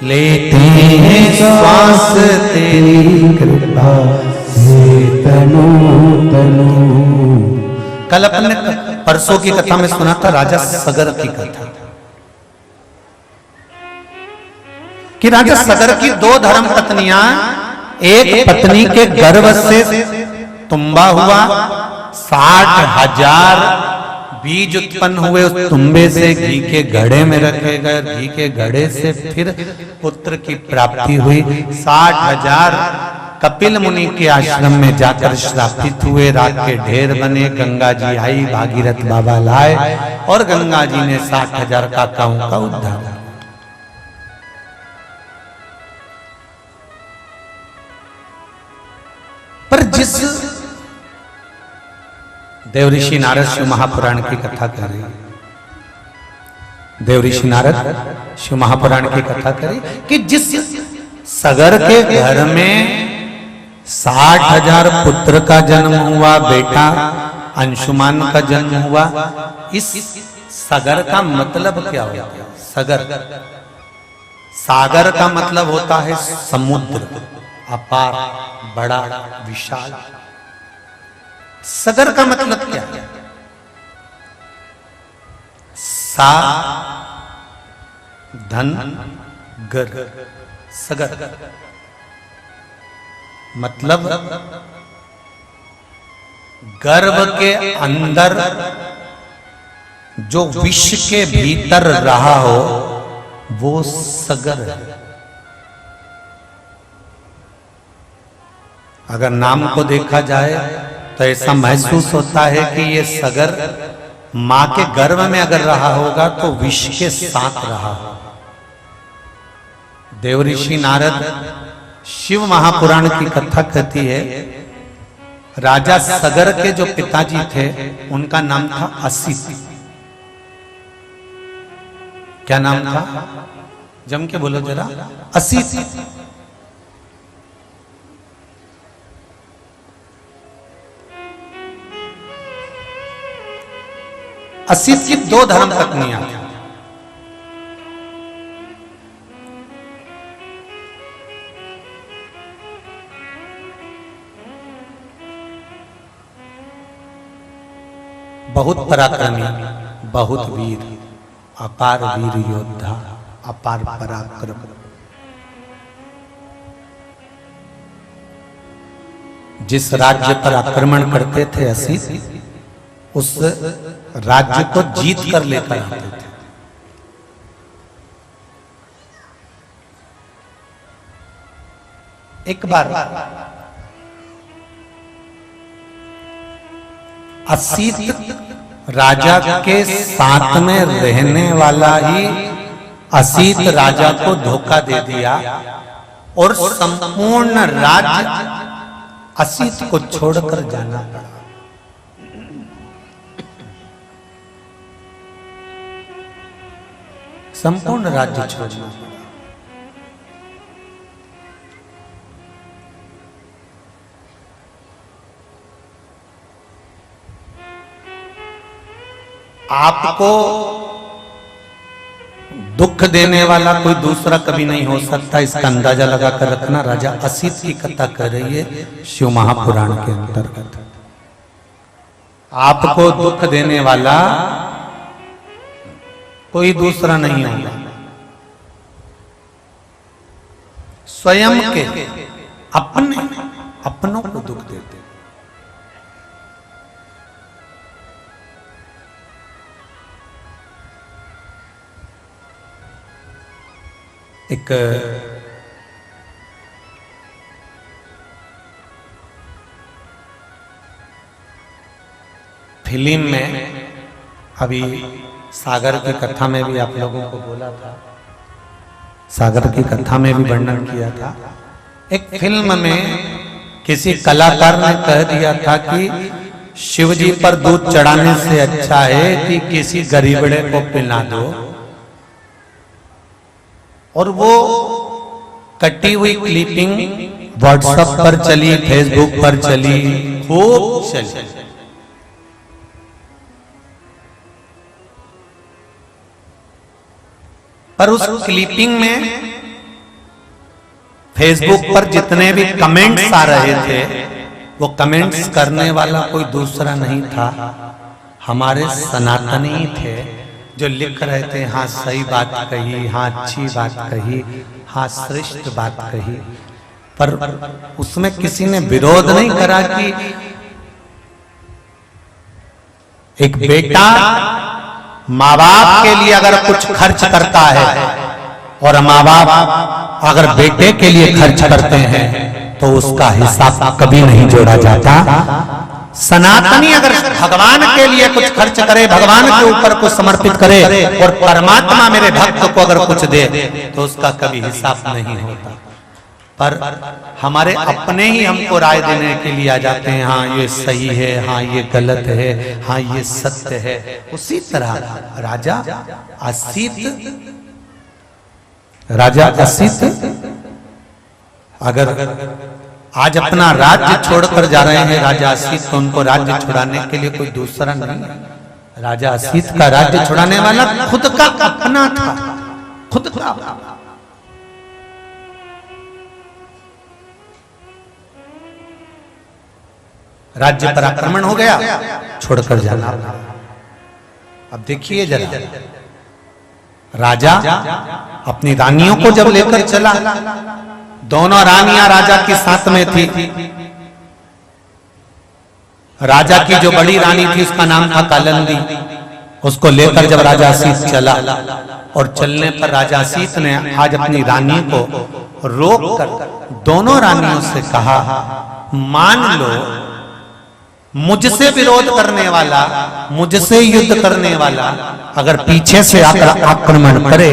लेते हैं श्वास तेरी कृपा से तनु तनु। कल अपने परसों की कथा में सुना था राजा सगर की कथा, कि राजा सगर की 2 धर्म पत्नियां, एक पत्नी के गर्भ से तुम्बा हुआ, 60,000 बीज उत्पन्न हुए, उस तुम्बे से घी के घड़े में रखे गए, घी के घड़े से फिर पुत्र की प्राप्ति हुई। 60,000 कपिल मुनि के आश्रम में जाकर श्रापित हुए, रात के ढेर बने, गंगा जी आई, भागीरथ बाबा लाए, और गंगा जी ने 60,000 काकाओं का उद्धार किया। पर जिस देवऋषि नारद शिव महापुराण की कथा करें, देवऋषि नारद शिव महापुराण की कथा करें कि जिस सगर के घर में 60,000 पुत्र का जन्म हुआ, बेटा अंशुमान का जन्म हुआ, इस सगर का मतलब क्या होता है? सगर, सागर का मतलब होता है समुद्र, अपार, बड़ा, विशाल। सगर का मतलब क्या है? सा धन गर, सगर मतलब गर्भ के अंदर जो विश्व के भीतर रहा हो वो सगर है। अगर नाम को देखा जाए तो ऐसा महसूस होता है कि ये सगर मां के गर्भ में अगर रहा होगा तो विष के साथ रहा होगा। देवऋषि नारद शिव महापुराण की कथा कहती है, राजा सगर के जो पिताजी थे उनका नाम था असित। क्या नाम था? जम के बोलो जरा। असित। असित की 2 धर्म पत्नियां थी। बहुत पराक्रमी, बहुत वीर, अपार वीर योद्धा, अपार पराक्रम। जिस राज्य पर आक्रमण करते थे असित, उस राज्य को जीत कर लेकर आते थे। एक बार असित राजा के साथ में रहने वाला ही असित राजा को धोखा दे दिया और संपूर्ण राज्य असित को छोड़कर जाना पड़ा। संपूर्ण राज्य छोड़ना पड़ा। आपको दुख देने वाला कोई दूसरा कभी नहीं हो सकता, इसका अंदाजा लगा कर रखना। राजा असित की कथा कर रही है शिव महापुराण के अंतर्गत। आपको दुख देने वाला कोई दूसरा नहीं होगा, स्वयं के अपनों को दुख देते। एक फिल्म में अभी सागर की कथा में भी आप लोगों को बोला था, सागर की कथा में भी वर्णन किया था। एक फिल्म में किसी कलाकार ने कह दिया था कि शिव जी पर दूध चढ़ाने से अच्छा है कि किसी गरीबड़े को पिला दो। और वो कटी हुई क्लिपिंग व्हाट्सएप पर चली, फेसबुक पर चली, खूब चली। पर उस क्लिपिंग में फेसबुक पर जितने भी कमेंट्स आ रहे थे, वो कमेंट्स करने वाला कोई दूसरा नहीं था, हमारे सनातनी थे, जो लिख रहे थे हाँ सही बात कही, हाँ अच्छी बात कही, हाँ श्रेष्ठ बात कही। पर उसमें किसी ने विरोध नहीं करा कि एक बेटा माँ बाप के लिए अगर कुछ खर्च करता है और माँ बाप अगर बेटे के लिए खर्च करते हैं तो उसका हिसाब कभी नहीं जोड़ा जाता। सनातनी अगर भगवान के लिए कुछ खर्च करे, भगवान के ऊपर कुछ समर्पित करे और परमात्मा मेरे भक्त को अगर कुछ दे तो उसका कभी हिसाब नहीं होता। पर हमारे अपने ही हमको राय देने के लिए आ जाते हैं, हाँ ये सही है, हाँ ये गलत है, हाँ ये सत्य है। उसी तरह राजा असित अगर आज अपना राज्य छोड़कर जा रहे हैं राजा असित, तो उनको राज्य छुड़ाने के लिए कोई दूसरा नहीं है। राजा असित का राज्य छुड़ाने वाला खुद का अपना था, खुद का। राज्य पर आक्रमण हो गया, छोड़कर जाना। अब देखिए जरा, राजा अपनी रानियों को जब लेकर चला, दोनों रानियां राजा के साथ में थी। राजा की जो बड़ी रानी थी उसका नाम था कालिंदी, उसको लेकर जब राजा असित चला और चलने पर राजा असित ने आज अपनी रानी को रोक कर दोनों रानियों से कहा, मान लो मुझसे विरोध करने वाला, मुझसे युद्ध करने वाला अगर पीछे से आकर आक्रमण करे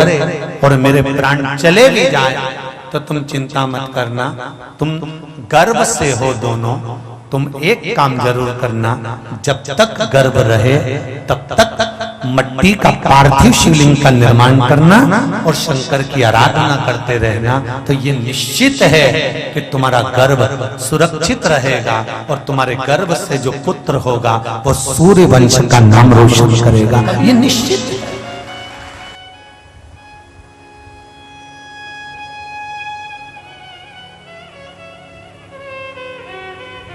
और मेरे प्राण चले भी जाए तो तुम चिंता मत करना, तुम गर्भ से हो दोनों, तुम एक काम जरूर करना, जब तक गर्भ रहे तब तक मट्टी का पार्थिव शिवलिंग का निर्माण करना और शंकर की आराधना करते रहना। तो ये निश्चित है कि तुम्हारा गर्भ सुरक्षित रहेगा और तुम्हारे गर्भ से जो पुत्र होगा वो सूर्य वंश का नाम रोशन करेगा, ये निश्चित है।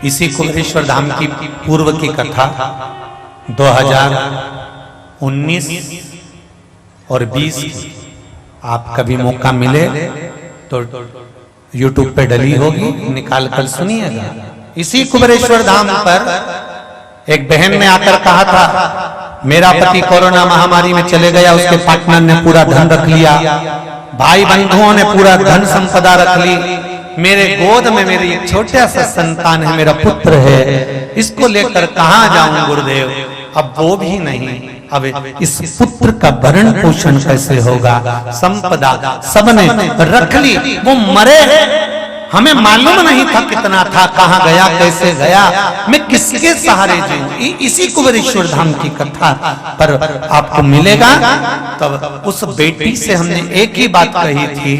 इसी कुबेरेश्वर धाम की पूर्व की कथा 2019 और 20 आप कभी मौका मिले तो YouTube पे डली होगी, निकाल कर सुनिएगा। इसी कुबेरेश्वर धाम पर एक बहन ने आकर कहा था, मेरा पति कोरोना महामारी में चले गया, उसके पार्टनर ने पूरा धन रख लिया, भाई बंधुओं ने पूरा धन संपदा रख ली, मेरे गोद में मेरी एक छोटा सा संतान है, मेरा पुत्र है, इसको लेकर कहां जाऊं गुरुदेव। अब वो भी नहीं, अब इस पुत्र का भरण पोषण कैसे होगा, संपदा सबने रख ली, वो मरे हैं, हमें मालूम नहीं था कितना था, कहां गया, कैसे गया, मैं किसके सहारे जीऊं। इसी कुबेरेश्वर धाम की कथा पर आपको मिलेगा। तब उस बेटी से हमने एक ही बात कही थी,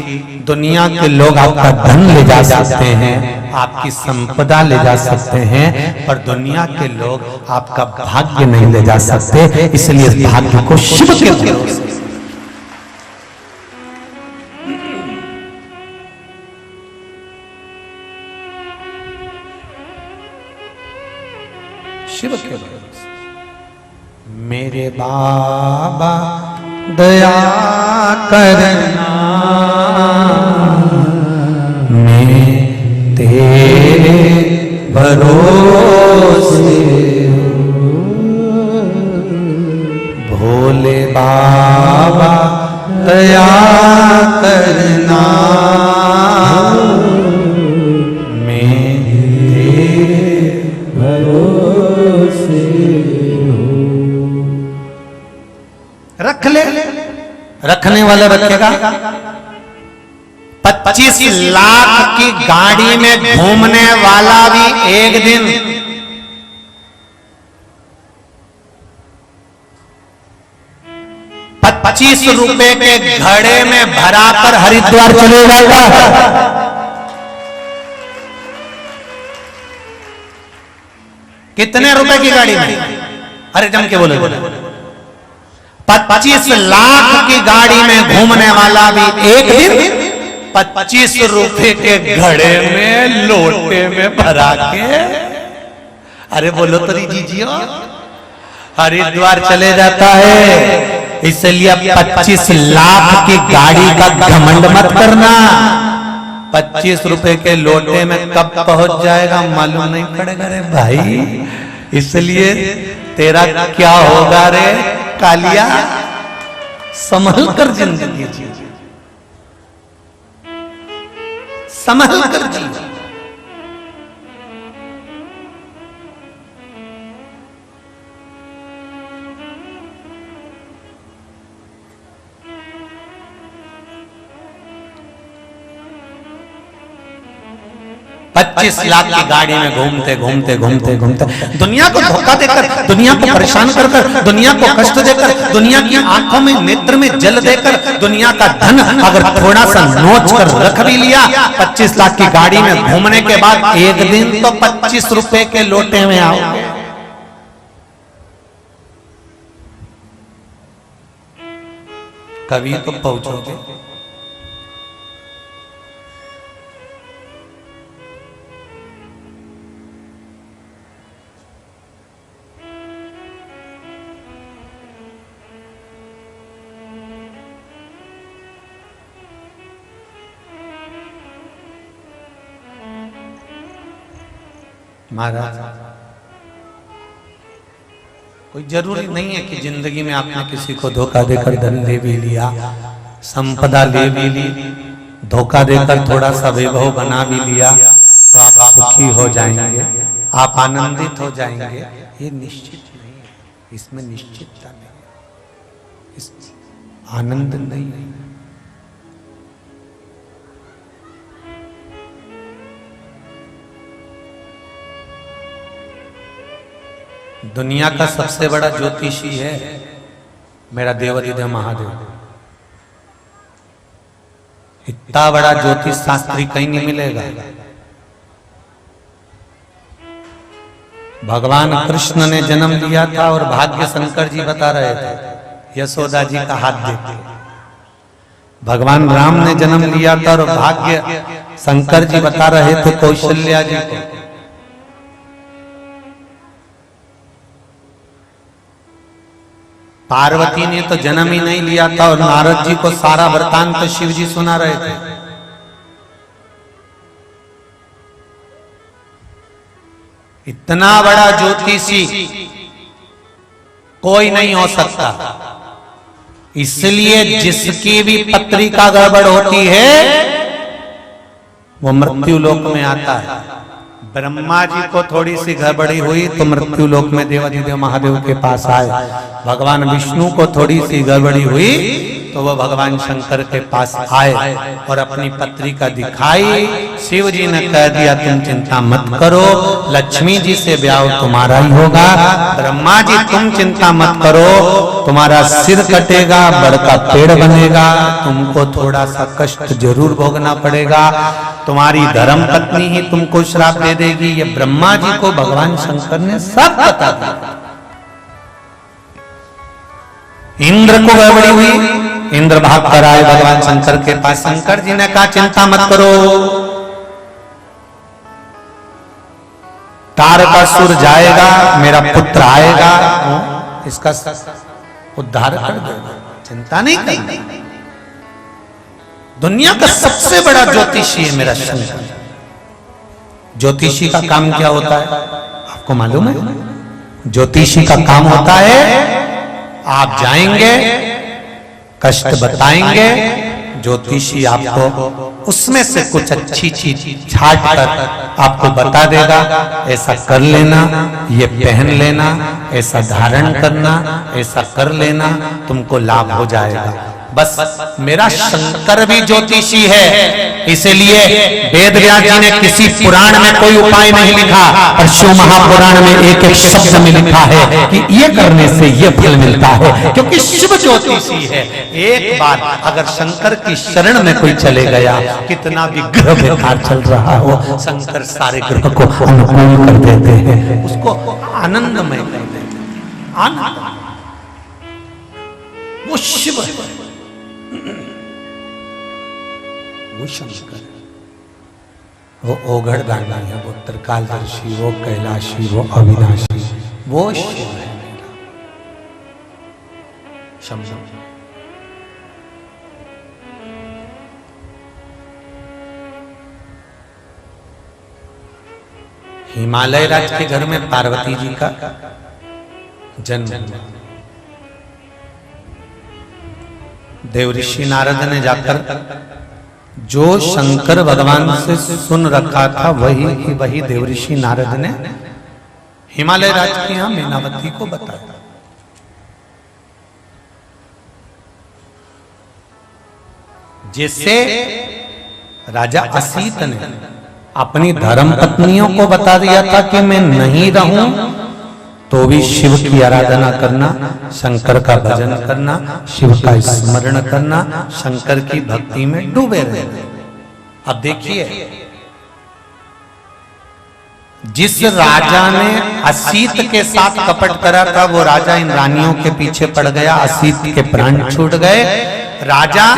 दुनिया के लोग आपका धन ले जा सकते हैं, आपकी संपदा ले जा सकते हैं, पर दुनिया के लोग आपका भाग्य नहीं ले जा सकते। इसलिए भाग्य को शिव के भरोसे, शिव के भरोसे। मेरे बाबा दया करना, मैं तेरे भरोसे, भोले बाबा दया करना, मैं तेरे भरोसे। रख ले, रखने वाला रखेगा। 25 लाख की गाड़ी में घूमने वाला भी एक दिन 25 रुपए के घड़े में भराकर हरिद्वार चले जाएगा। कितने रुपए की गाड़ी में? अरे जम के बोले, 25 लाख की गाड़ी में घूमने वाला भी एक दिन 25 रुपए के घड़े में लोटे में भरा के, अरे बोलो तो जीजियो, हरिद्वार चले जाता है। इसलिए अब 25 लाख की गाड़ी का घमंड मत करना। 25 रुपए के लोटे में कब पहुंच जाएगा मालूम नहीं पड़ेगा रे भाई। इसलिए तेरा क्या होगा रे कालिया, संभल कर जिंदगी जी, संभल कर जी। पच्चीस लाख की गाड़ी में घूमते घूमते घूमते घूमते दुनिया को धोखा देकर, दुनिया को परेशान कर कर, दुनिया को कष्ट देकर, दुनिया की आंखों में नेत्र में जल देकर, दुनिया का धन अगर थोड़ा सा नोच कर रख भी लिया, 25 लाख की गाड़ी में घूमने के बाद एक दिन तो 25 रुपए के लोटे में आओगे। कभी तो पहुंचोगे। महाराज, कोई जरूरी नहीं है कि जिंदगी में आपने किसी को धोखा देकर धन ले भी लिया, संपदा ले भी ली, धोखा देकर थोड़ा सा वैभव बना भी लिया तो आप सुखी हो जाएंगे, आप आनंदित हो जाएंगे। ये निश्चित नहीं है, इसमें निश्चितता नहीं है, इस आनंद नहीं है। दुनिया का सबसे बड़ा ज्योतिषी है मेरा देवाधिदेव महादेव। इतना बड़ा ज्योतिष शास्त्री कहीं नहीं मिलेगा। भगवान कृष्ण ने जन्म लिया था और भाग्य शंकर जी बता रहे थे, यशोदा जी का हाथ देते। भगवान राम ने जन्म लिया था और भाग्य शंकर जी बता रहे थे कौशल्या जी को। पार्वती ने तो जन्म ही नहीं लिया था और नारद जी को सारा वृतांत तो शिव जी सुना रहे थे। इतना बड़ा ज्योतिषी कोई नहीं हो सकता। इसलिए जिसकी भी पत्रिका गड़बड़ होती है वो मृत्यु लोक में आता है। ब्रह्मा जी को थोड़ी सी गड़बड़ी हुई तो मृत्यु लोक में देवाधिदेव महादेव के पास आए। भगवान विष्णु को थोड़ी सी गड़बड़ी हुई तो वह भगवान शंकर के पास आए और अपनी पत्रिका दिखाई। शिव जी ने कह दिया तुम चिंता मत करो, लक्ष्मी जी से ब्याह तुम्हारा ही होगा। ब्रह्मा जी तुम चिंता मत करो, तुम्हारा सिर कटेगा, बड़का पेड़ बनेगा, तुमको थोड़ा सा कष्ट जरूर भोगना पड़ेगा, तुम्हारी धर्म पत्नी ही तुमको श्राप दे देगी। ये ब्रह्मा जी को भगवान शंकर ने सब बता दिया। इंद्र को गड़बड़ी हुई, इंद्र भाग कर आए भगवान शंकर के पास। शंकर जी ने कहा चिंता मत करो, तारकासुर जाएगा, मेरा पुत्र आएगा, इसका उद्धार कर देगा, चिंता नहीं करनी। दुनिया का सबसे बड़ा ज्योतिषी है मेरा शंकर। ज्योतिषी का काम क्या होता है आपको मालूम है? ज्योतिषी का काम होता है आप जाएंगे, कष्ट बताएंगे, ज्योतिषी आपको उसमें से कुछ अच्छी चीज छाट कर आपको बता देगा, ऐसा कर लेना, ये पहन लेना, ऐसा धारण करना, ऐसा कर लेना, तुमको लाभ हो जाएगा। बस मेरा शंकर भी ज्योतिषी है, इसीलिए वेद व्यास जी ने किसी पुराण में कोई उपाय नहीं लिखा, पर शिव महापुराण में एक एक शब्द में लिखा है कि ये करने से ये फल मिलता है, क्योंकि शिव ज्योतिषी है। एक बार अगर शंकर की शरण में कोई चले गया, कितना भी ग्रह बेकार चल रहा हो, शंकर सारे ग्रह को अनुकूल कर देते हैं, उसको आनंदमय कर देते हैं। आनंद वो शिव, वो शंकर, वो ओघड़ दानी है, वो त्रिकालदर्शी, वो कैलाशी, वो अविनाशी, वो शिव है शंकर। हिमालय राज के घर में पार्वती जी का जन्म। देवऋषि नारद ने जाकर जो शंकर भगवान से सुन रखा था वही देवऋषि नारद ने हिमालय राज की यहां मीनावती को बताया। जिससे राजा असीत ने अपनी धर्म पत्नियों को बता दिया था कि मैं नहीं रहूं तो भी शिव की आराधना करना, शंकर का भजन करना, शिव का स्मरण करना, शंकर की भक्ति में डूबे रहना। अब देखिए, जिस राजा ने असीत के साथ कपट करा था वो राजा इन रानियों के पीछे पड़ गया, असीत के प्राण छूट गए, राजा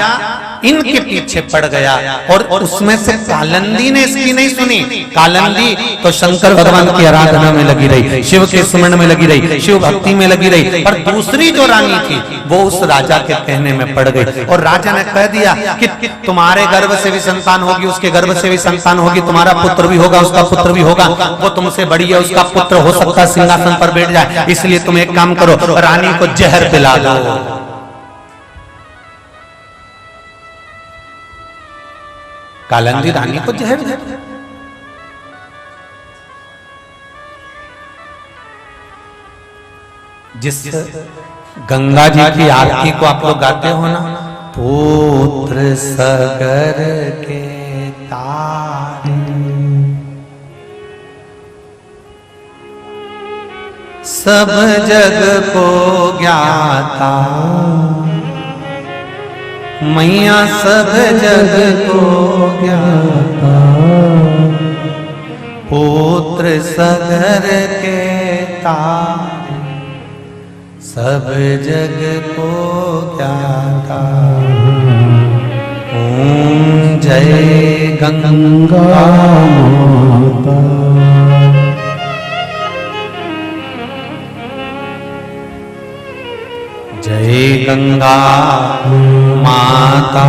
इनके पीछे पड़ गया। और उसमें से कालंदी ने इसकी नहीं सुनी। कालंदी तो शंकर भगवान की आराधना में लगी रही, शिव के स्मरण में लगी रही, शिव भक्ति में लगी रही, पर दूसरी जो रानी थी वो उस राजा के कहने में पड़ गई। और राजा ने कह दिया कि तुम्हारे गर्भ से भी संतान होगी, उसके गर्भ से भी संतान होगी, तुम्हारा पुत्र भी होगा, उसका पुत्र भी होगा, वो तुमसे बड़ी है, उसका पुत्र हो सकता है सिंहासन पर बैठ जाए, इसलिए तुम एक काम करो, रानी को जहर पिला दो। कालंदी रानी को जहर दे। जिस गंगा जी की आरती को आप लोग गाते हो ना, पुत्र सगर के तारे सब जग को ज्ञाता, मैया सब जग को ज्ञाता, पुत्र सगर के तारे सब जग को ज्ञाता। ओम जय गंगा माता, जय गंगा माता,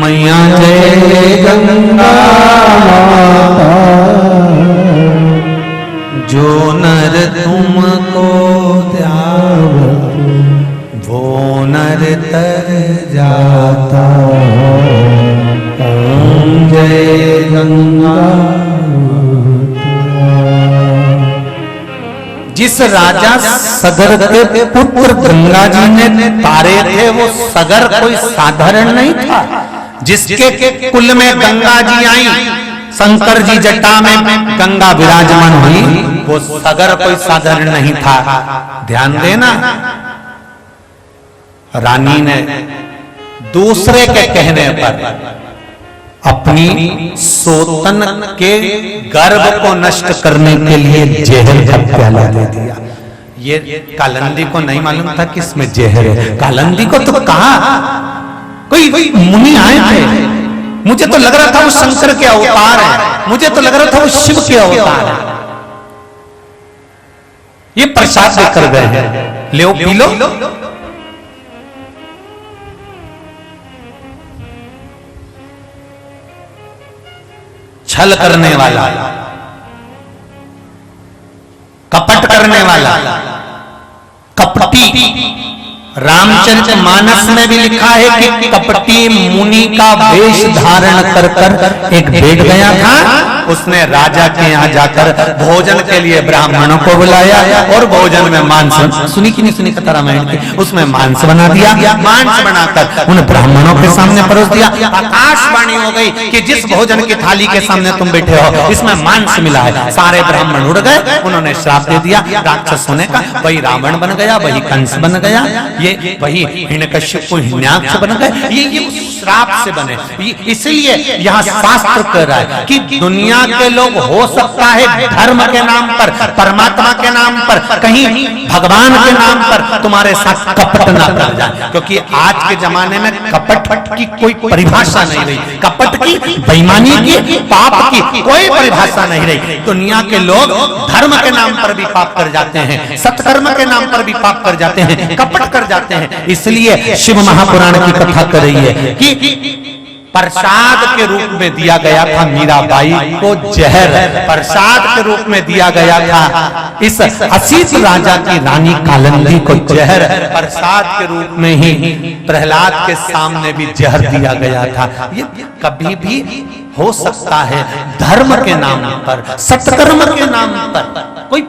मैया जय गंगा माता, जो नर तुमको ध्यावत वो नर तर जाता। ओम जय गंगा। जिस राजा सगर के पुत्र गंगा जी ने तारे थे, वो सगर कोई साधारण नहीं था। जिसके कुल में गंगा जी आई, शंकर जी जटा में गंगा विराजमान हुई, वो सगर कोई साधारण नहीं था। ध्यान देना, रानी ने दूसरे के कहने पर अपनी सोतन के गर्भ को नष्ट करने के लिए जहर का प्याला दे दिया। ये कालंदी को नहीं मालूम था कि इसमें जहर है। कालंदी को तो कहा कोई मुनि आए थे, मुझे तो लग रहा था वो शंकर के अवतार है, मुझे तो लग रहा था वो शिव के अवतार है। ये प्रसाद देकर गए हैं, ले पी लो। छल करने वाला, कपट करने वाला, कपटी। रामचरित मानस में भी लिखा है कि कपटी मुनि का वेश धारण कर कर एक भेड़ गया था। उसने राजा के यहाँ जाकर भोजन के लिए ब्राह्मणों को बुलाया और भोजन में मांस, सुनी कि नहीं सुनी कथा रामायण की, उसमें मांस बना दिया। मांस बनाकर उन ब्राह्मणों के सामने परोस दिया। आकाशवाणी हो गई कि जिस भोजन की थाली के सामने तुम बैठे हो, इसमें मांस मिला है। सारे ब्राह्मण उड़ गए, उन्होंने श्राप दे दिया राक्षस होने का। वही रावण बन गया, वही कंस बन गया, ये वही हिरण्यकश्यप हिरण्याक्ष बन गए। ये श्राप से बने। इसलिए यहाँ शास्त्र कह रहा है कि दुनिया के लोग हो सकता है धर्म के नाम पर, परमात्मा के नाम पर, कहीं भगवान के नाम पर तुम्हारे साथ कपट ना कर जाए, क्योंकि आज के जमाने में कपट की कोई परिभाषा नहीं रही। कपट की, बेईमानी की, पाप की कोई परिभाषा नहीं रही। दुनिया के लोग धर्म के नाम पर भी पाप कर जाते हैं, सत्कर्म के नाम पर भी पाप कर जाते हैं, कपट कर जाते हैं। इसलिए शिव महापुराण की कथा कर रही है कि प्रसाद के रूप में दिया गया था मीराबाई को जहर, प्रसाद के रूप में दिया गया था इस असीत राजा की रानी कालंदी को जहर, प्रसाद के रूप में ही प्रहलाद के सामने भी जहर दिया गया था। ये कभी भी हो सकता है धर्म के नाम पर, सत्कर्म के नाम पर कोई